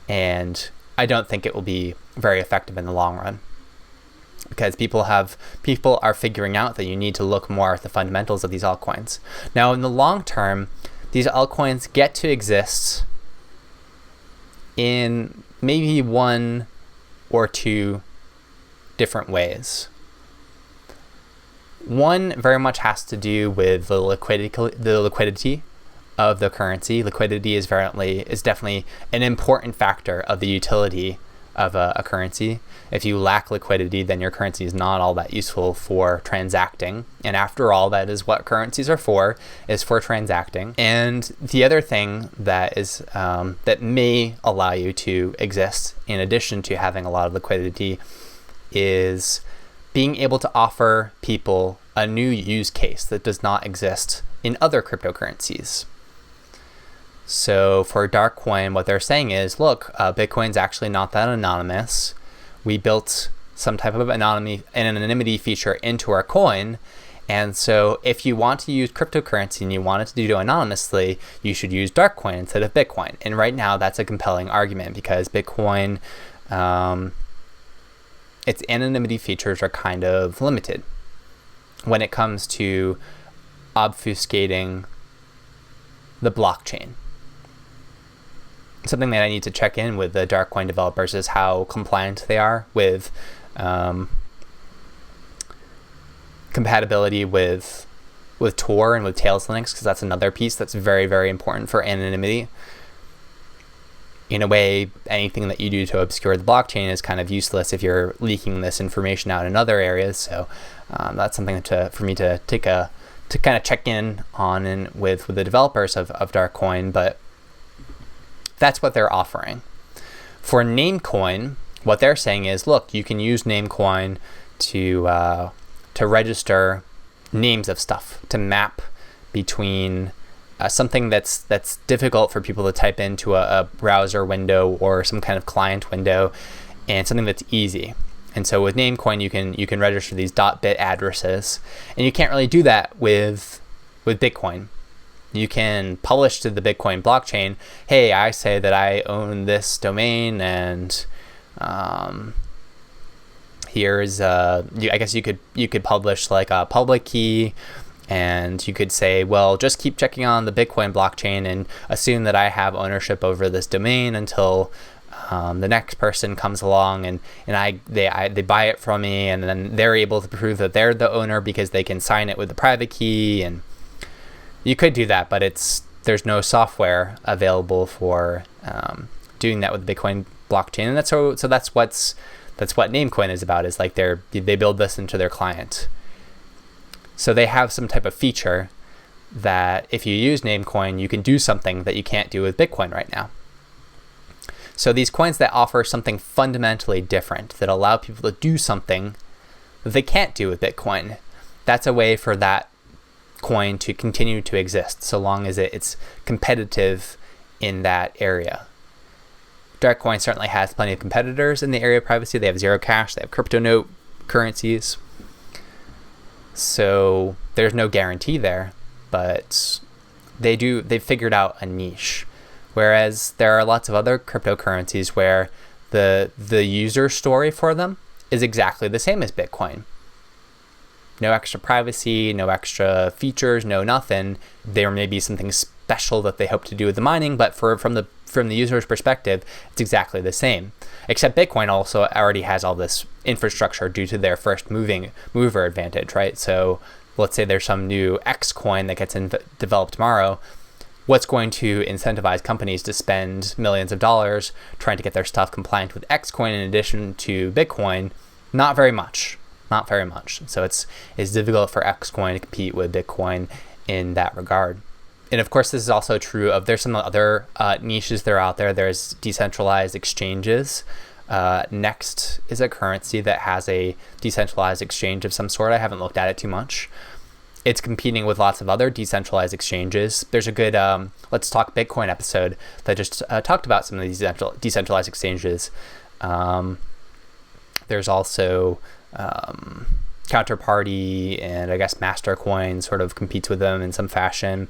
And I don't think it will be very effective in the long run, because people are figuring out that you need to look more at the fundamentals of these altcoins. Now, in the long term, these altcoins get to exist in maybe one or two different ways. One very much has to do with the liquidity of the currency. Liquidity is definitely an important factor of the utility of a currency. If you lack liquidity, then your currency is not all that useful for transacting. And after all, that is what currencies are for, is for transacting. And the other thing that is that may allow you to exist in addition to having a lot of liquidity is being able to offer people a new use case that does not exist in other cryptocurrencies. So for Darkcoin, what they're saying is, look, Bitcoin's actually not that anonymous. We built some type of anonymity feature into our coin. And so if you want to use cryptocurrency and you want it to do it anonymously, you should use Darkcoin instead of Bitcoin. And right now, that's a compelling argument, because Bitcoin, its anonymity features are kind of limited when it comes to obfuscating the blockchain. Something that I need to check in with the Darkcoin developers is how compliant they are with compatibility with Tor and with Tails Linux, because that's another piece that's very, very important for anonymity. In a way, anything that you do to obscure the blockchain is kind of useless if you're leaking this information out in other areas. So that's something for me to kind of check in on and with the developers of Darkcoin. But that's what they're offering. For Namecoin, what they're saying is, look, you can use Namecoin to register names of stuff, to map between something that's difficult for people to type into a browser window or some kind of client window, and something that's easy. And so with Namecoin, you can register these .bit addresses, and you can't really do that with Bitcoin. You can publish to the Bitcoin blockchain, hey, I say that I own this domain, and here's I guess you could publish like a public key, and you could say, well, just keep checking on the Bitcoin blockchain and assume that I have ownership over this domain until the next person comes along and they buy it from me, and then they're able to prove that they're the owner because they can sign it with the private key. And you could do that, but there's no software available for doing that with the Bitcoin blockchain, and that's what Namecoin is about. Is like they build this into their client, So they have some type of feature that if you use Namecoin, you can do something that you can't do with Bitcoin right now. So these coins that offer something fundamentally different, that allow people to do something that they can't do with Bitcoin, that's a way for that coin to continue to exist so long as it's competitive in that area. Darkcoin certainly has plenty of competitors in the area of privacy. They have zero cash, they have crypto note currencies. So there's no guarantee there, but they've figured out a niche. Whereas there are lots of other cryptocurrencies where the user story for them is exactly the same as Bitcoin. No extra privacy, no extra features, no nothing. There may be something special that they hope to do with the mining, but from the user's perspective, it's exactly the same. Except Bitcoin also already has all this infrastructure due to their first mover advantage, right? So let's say there's some new X coin that gets developed tomorrow. What's going to incentivize companies to spend millions of dollars trying to get their stuff compliant with X coin in addition to Bitcoin? Not very much. Not very much. So it's difficult for X coin to compete with Bitcoin in that regard. And of course, this is also true of, there's some other niches that are out there. There's decentralized exchanges. Next is a currency that has a decentralized exchange of some sort. I haven't looked at it too much. It's competing with lots of other decentralized exchanges. There's a good Let's Talk Bitcoin episode that just talked about some of these decentralized exchanges. There's also Counterparty, and I guess Mastercoin sort of competes with them in some fashion.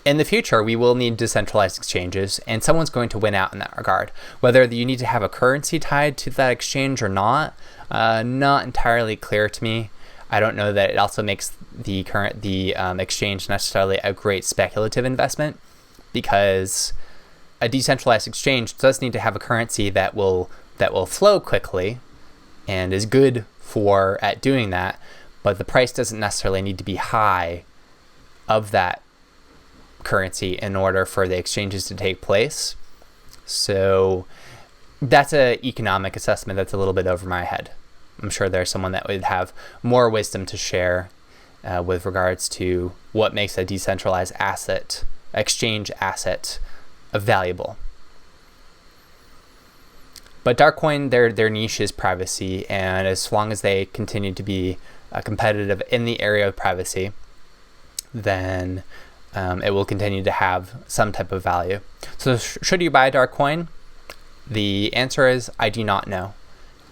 In the future, we will need decentralized exchanges, and someone's going to win out in that regard. Whether you need to have a currency tied to that exchange or not entirely clear to me. I don't know that it also makes the exchange necessarily a great speculative investment, because a decentralized exchange does need to have a currency that will flow quickly and is good at doing that, but the price doesn't necessarily need to be high of that currency in order for the exchanges to take place. So that's an economic assessment that's a little bit over my head. I'm sure there's someone that would have more wisdom to share with regards to what makes a decentralized exchange asset valuable. But Darkcoin, their niche is privacy, and as long as they continue to be competitive in the area of privacy, then it will continue to have some type of value. So should you buy Darkcoin? The answer is I do not know.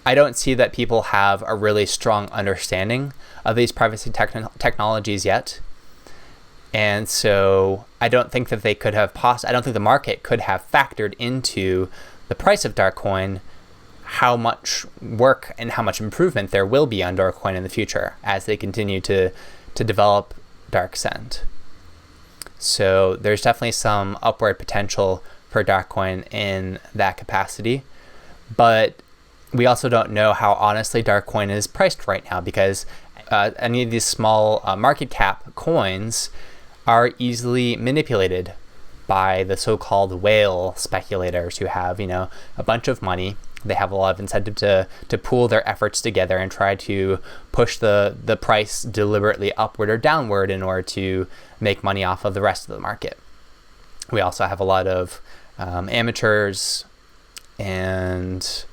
I don't see that people have a really strong understanding of these privacy technologies yet. And so I don't think that they could have I don't think the market could have factored into the price of Darkcoin how much work and how much improvement there will be on Darkcoin in the future as they continue to develop Darksend. So there's definitely some upward potential for Darkcoin in that capacity. But we also don't know how honestly Darkcoin is priced right now, because any of these small market cap coins are easily manipulated by the so-called whale speculators who have, a bunch of money. They have a lot of incentive to pool their efforts together and try to push the price deliberately upward or downward in order to make money off of the rest of the market. We also have a lot of amateurs and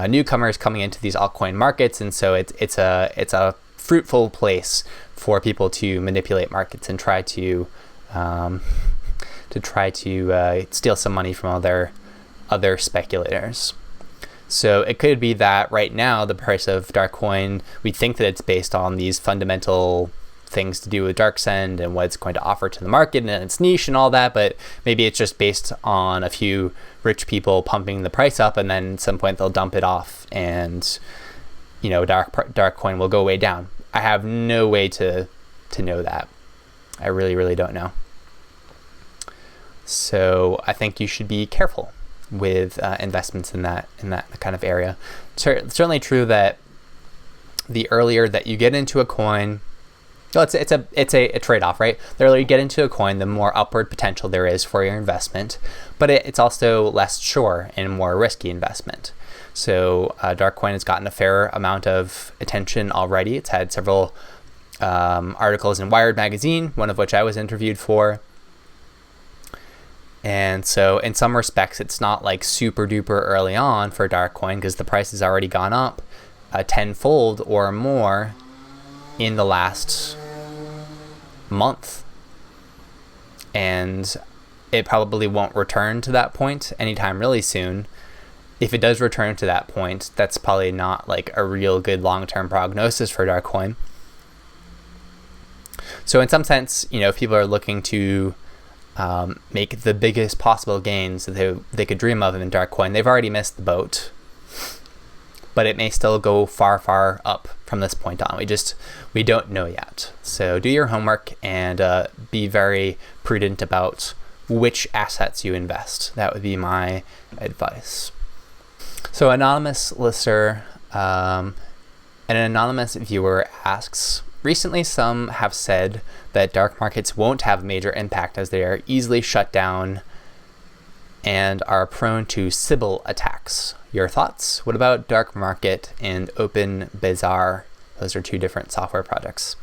newcomers coming into these altcoin markets, and so it's a fruitful place for people to manipulate markets and try to steal some money from other speculators. So it could be that right now the price of Darkcoin, we think that it's based on these fundamental things to do with Darksend and what it's going to offer to the market and its niche and all that, but maybe it's just based on a few rich people pumping the price up, and then at some point they'll dump it off and Darkcoin will go way down. I have no way to know that. I really, really don't know. So I think you should be careful with investments in that kind of area. Certainly true that the earlier that you get into a coin, it's a trade-off, right? The earlier you get into a coin, the more upward potential there is for your investment, but it's also less sure and more risky investment. So Darkcoin has gotten a fair amount of attention already. It's had several articles in Wired magazine, one of which I was interviewed for. And so in some respects, it's not like super duper early on for Darkcoin because the price has already gone up tenfold or more in the last month. And it probably won't return to that point anytime really soon. If it does return to that point, that's probably not like a real good long-term prognosis for Darkcoin. So in some sense, if people are looking to make the biggest possible gains that they could dream of in Darkcoin, they've already missed the boat. But it may still go far, far up from this point on. We don't know yet. So do your homework and be very prudent about which assets you invest. That would be my advice. So anonymous listener, an anonymous viewer asks, recently some have said that dark markets won't have major impact as they are easily shut down and are prone to Sybil attacks. Your thoughts? What about Dark Market and Open Bazaar? Those are two different software projects.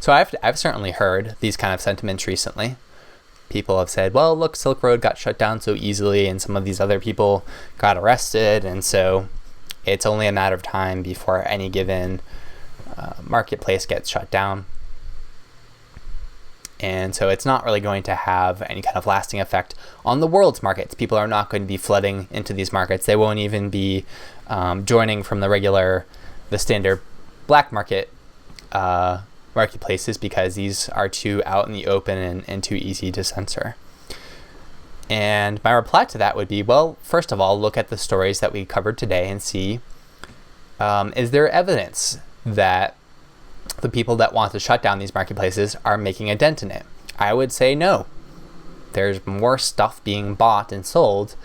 So I've certainly heard these kind of sentiments recently. People have said, well, look, Silk Road got shut down so easily and some of these other people got arrested, and so it's only a matter of time before any given marketplace gets shut down. And so it's not really going to have any kind of lasting effect on the world's markets. People are not going to be flooding into these markets. They won't even be joining from the standard black market marketplaces because these are too out in the open and too easy to censor. And my reply to that would be, well, first of all, look at the stories that we covered today and see, is there evidence that the people that want to shut down these marketplaces are making a dent in it? I would say no. There's more stuff being bought and sold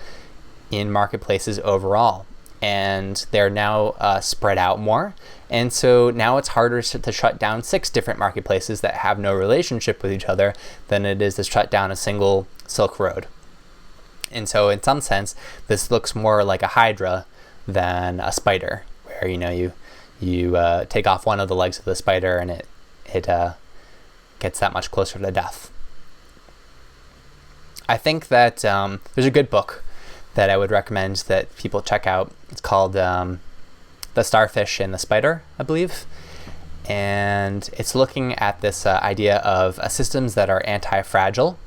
in marketplaces overall, and they're now spread out more. And so now it's harder to shut down 6 different marketplaces that have no relationship with each other than it is to shut down a single Silk Road. And so in some sense, this looks more like a hydra than a spider, where you take off one of the legs of the spider and it gets that much closer to death. I think that there's a good book that I would recommend that people check out. It's called The Starfish and the Spider, I believe. And it's looking at this idea of systems that are anti-fragile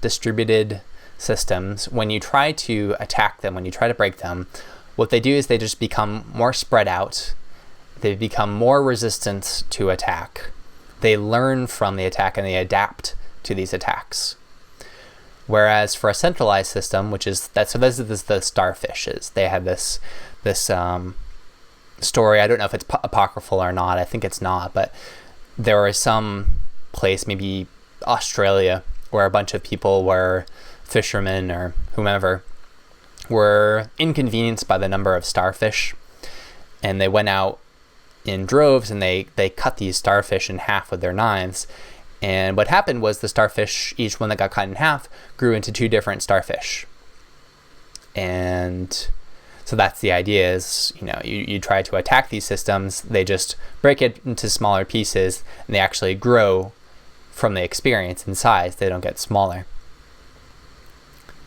distributed systems. When you try to attack them, when you try to break them, what they do is they just become more spread out. They become more resistant to attack. They learn from the attack and they adapt to these attacks. Whereas for a centralized system, which is that, so this is the starfishes. They had this story. I don't know if it's apocryphal or not. I think it's not, but there was some place, maybe Australia, where a bunch of people were fishermen or whomever were inconvenienced by the number of starfish, and they went out in droves and they cut these starfish in half with their knives. And what happened was the starfish, each one that got cut in half, grew into 2 different starfish. And so that's the idea is, you try to attack these systems, they just break it into smaller pieces, and they actually grow from the experience in size. They don't get smaller.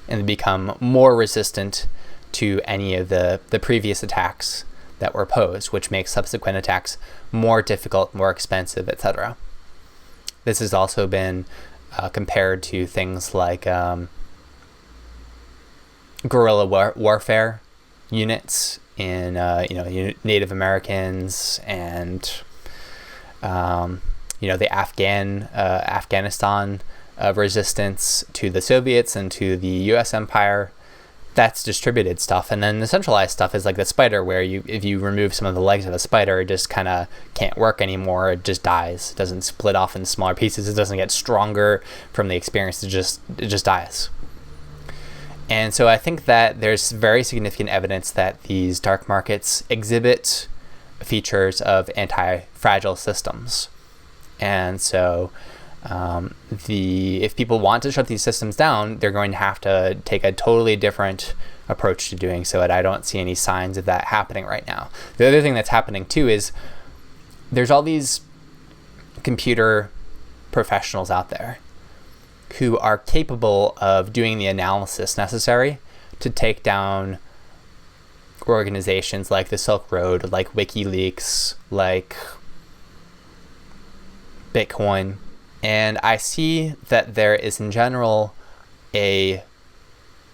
And they become more resistant to any of the previous attacks that were posed, which makes subsequent attacks more difficult, more expensive, etc. This has also been compared to things like guerrilla warfare units in Native Americans and the Afghanistan resistance to the Soviets and to the U.S. empire. That's distributed stuff. And then the centralized stuff is like the spider, where if you remove some of the legs of a spider, it just kind of can't work anymore. It just dies. It doesn't split off in smaller pieces. It doesn't get stronger from the experience. It just dies. And so I think that there's very significant evidence that these dark markets exhibit features of anti-fragile systems. And so if people want to shut these systems down, they're going to have to take a totally different approach to doing so, and I don't see any signs of that happening right now. The other thing that's happening too is there's all these computer professionals out there who are capable of doing the analysis necessary to take down organizations like the Silk Road, like WikiLeaks, like Bitcoin. And I see that there is in general a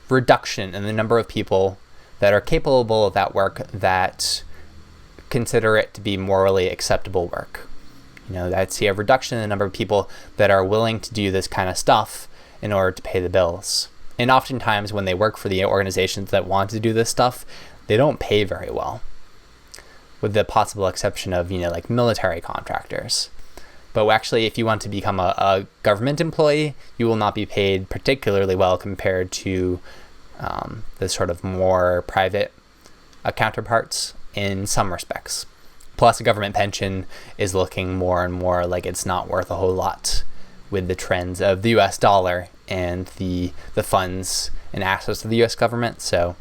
reduction in the number of people that are capable of that work that consider it to be morally acceptable work. I'd see a reduction in the number of people that are willing to do this kind of stuff in order to pay the bills. And oftentimes when they work for the organizations that want to do this stuff, they don't pay very well, with the possible exception of, like military contractors. But actually, if you want to become a government employee, you will not be paid particularly well compared to the sort of more private counterparts in some respects. Plus, a government pension is looking more and more like it's not worth a whole lot with the trends of the US dollar and the funds and assets of the US government. So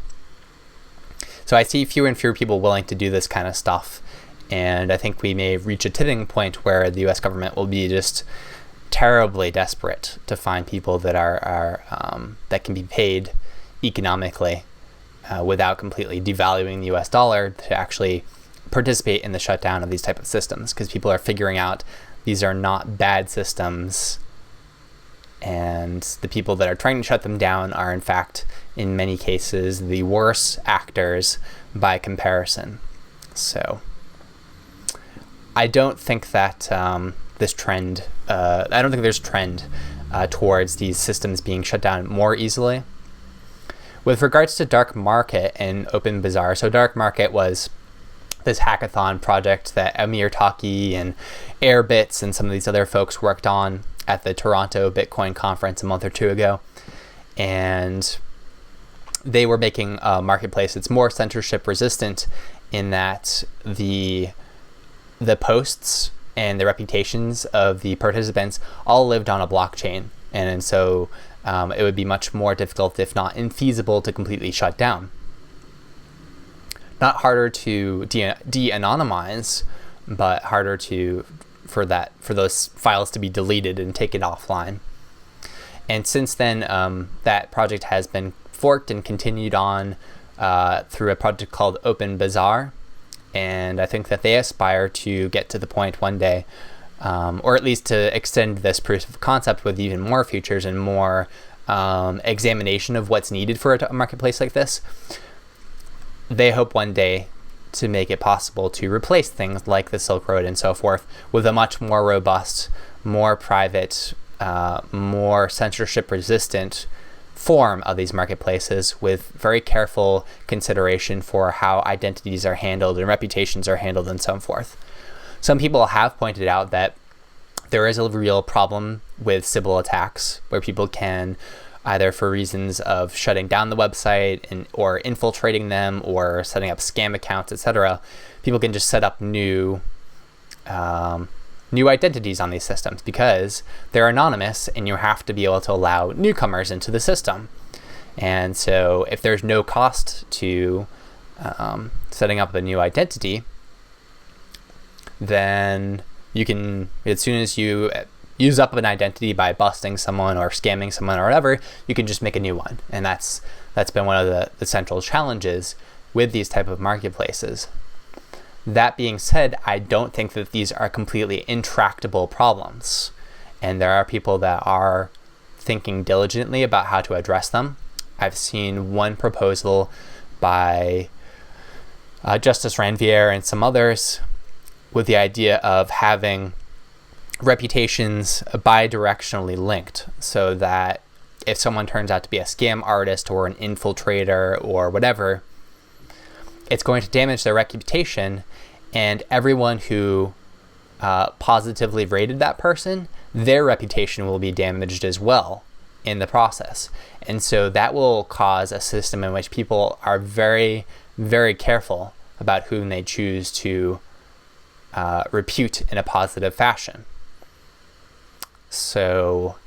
I see fewer and fewer people willing to do this kind of stuff. And I think we may reach a tipping point where the US government will be just terribly desperate to find people that are that can be paid economically without completely devaluing the US dollar to actually participate in the shutdown of these type of systems, because people are figuring out these are not bad systems, and the people that are trying to shut them down are in fact in many cases the worse actors by comparison. So I don't think that this trend, I don't think there's a trend towards these systems being shut down more easily. With regards to Dark Market and Open Bazaar, so Dark Market was this hackathon project that Amir Taki and Airbits and some of these other folks worked on at the Toronto Bitcoin conference a month or two ago. And they were making a marketplace that's more censorship resistant in that the posts and the reputations of the participants all lived on a blockchain. And so it would be much more difficult, if not infeasible, to completely shut down. Not harder to de-anonymize, but harder for those files to be deleted and taken offline. And since then, that project has been forked and continued on through a project called Open Bazaar. And I think that they aspire to get to the point one day, or at least to extend this proof of concept with even more features and more examination of what's needed for a marketplace like this. They hope one day to make it possible to replace things like the Silk Road and so forth with a much more robust, more private, more censorship-resistant form of these marketplaces, with very careful consideration for how identities are handled and reputations are handled and so forth. Some people have pointed out that there is a real problem with Sybil attacks, where people can, either for reasons of shutting down the website or infiltrating them or setting up scam accounts, etc., people can just set up new identities on these systems because they're anonymous, and you have to be able to allow newcomers into the system. And so if there's no cost to setting up a new identity, then you can, as soon as you use up an identity by busting someone or scamming someone or whatever, you can just make a new one. And that's been one of the central challenges with these type of marketplaces. That being said, I don't think that these are completely intractable problems. And there are people that are thinking diligently about how to address them. I've seen one proposal by Justice Ranvier and some others with the idea of having reputations bidirectionally linked, so that if someone turns out to be a scam artist or an infiltrator or whatever, it's going to damage their reputation, and everyone who positively rated that person, their reputation will be damaged as well in the process. And so that will cause a system in which people are very, very careful about whom they choose to repute in a positive fashion. So,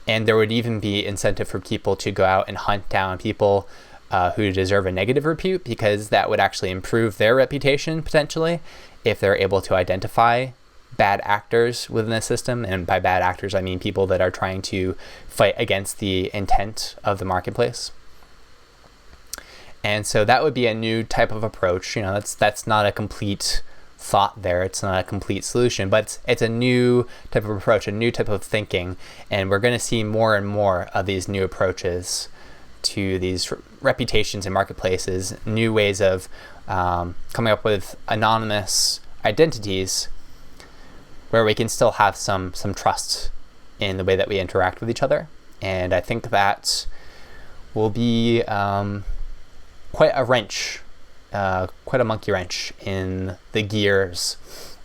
and there would even be incentive for people to go out and hunt down people who deserve a negative repute, because that would actually improve their reputation potentially if they're able to identify bad actors within the system. And by bad actors, I mean people that are trying to fight against the intent of the marketplace. And so that would be a new type of approach. That's not a complete thought there. It's not a complete solution, but it's a new type of approach, a new type of thinking. And we're going to see more and more of these new approaches to these reputations in marketplaces, new ways of coming up with anonymous identities where we can still have some trust in the way that we interact with each other. And I think that will be quite a wrench, quite a monkey wrench in the gears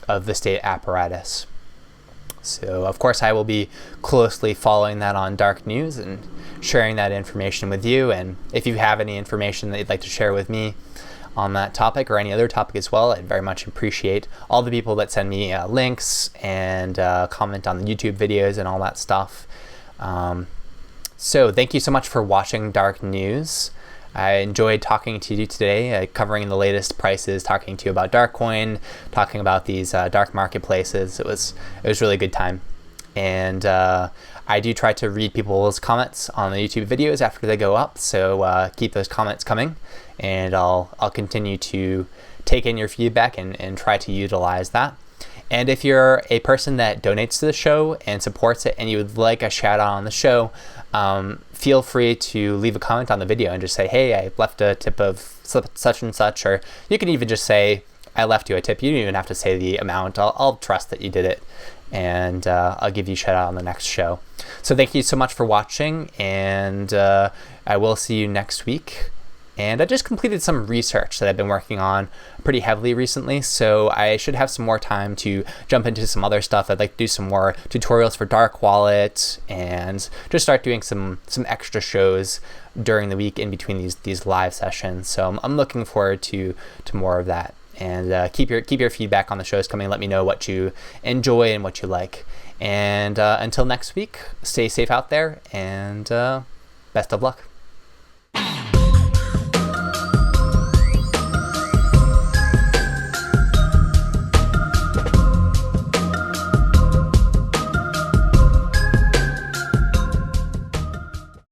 of the state apparatus. So, of course, I will be closely following that on Dark News and sharing that information with you. And if you have any information that you'd like to share with me on that topic or any other topic as well, I'd very much appreciate all the people that send me links and comment on the YouTube videos and all that stuff. So thank you so much for watching Dark News. I enjoyed talking to you today, covering the latest prices, talking to you about Darkcoin, talking about these dark marketplaces. It was really good time. And I do try to read people's comments on the YouTube videos after they go up, so keep those comments coming, and I'll continue to take in your feedback and try to utilize that. And if you're a person that donates to the show and supports it and you would like a shout out on the show, feel free to leave a comment on the video and just say, hey, I left a tip of such and such, or you can even just say, I left you a tip. You don't even have to say the amount. I'll trust that you did it, and I'll give you a shout out on the next show. So thank you so much for watching, and I will see you next week. And I just completed some research that I've been working on pretty heavily recently, so I should have some more time to jump into some other stuff. I'd like to do some more tutorials for Dark Wallet and just start doing some extra shows during the week in between these live sessions. So I'm looking forward to more of that. And keep your feedback on the shows coming. Let me know what you enjoy and what you like. And until next week, stay safe out there, and best of luck.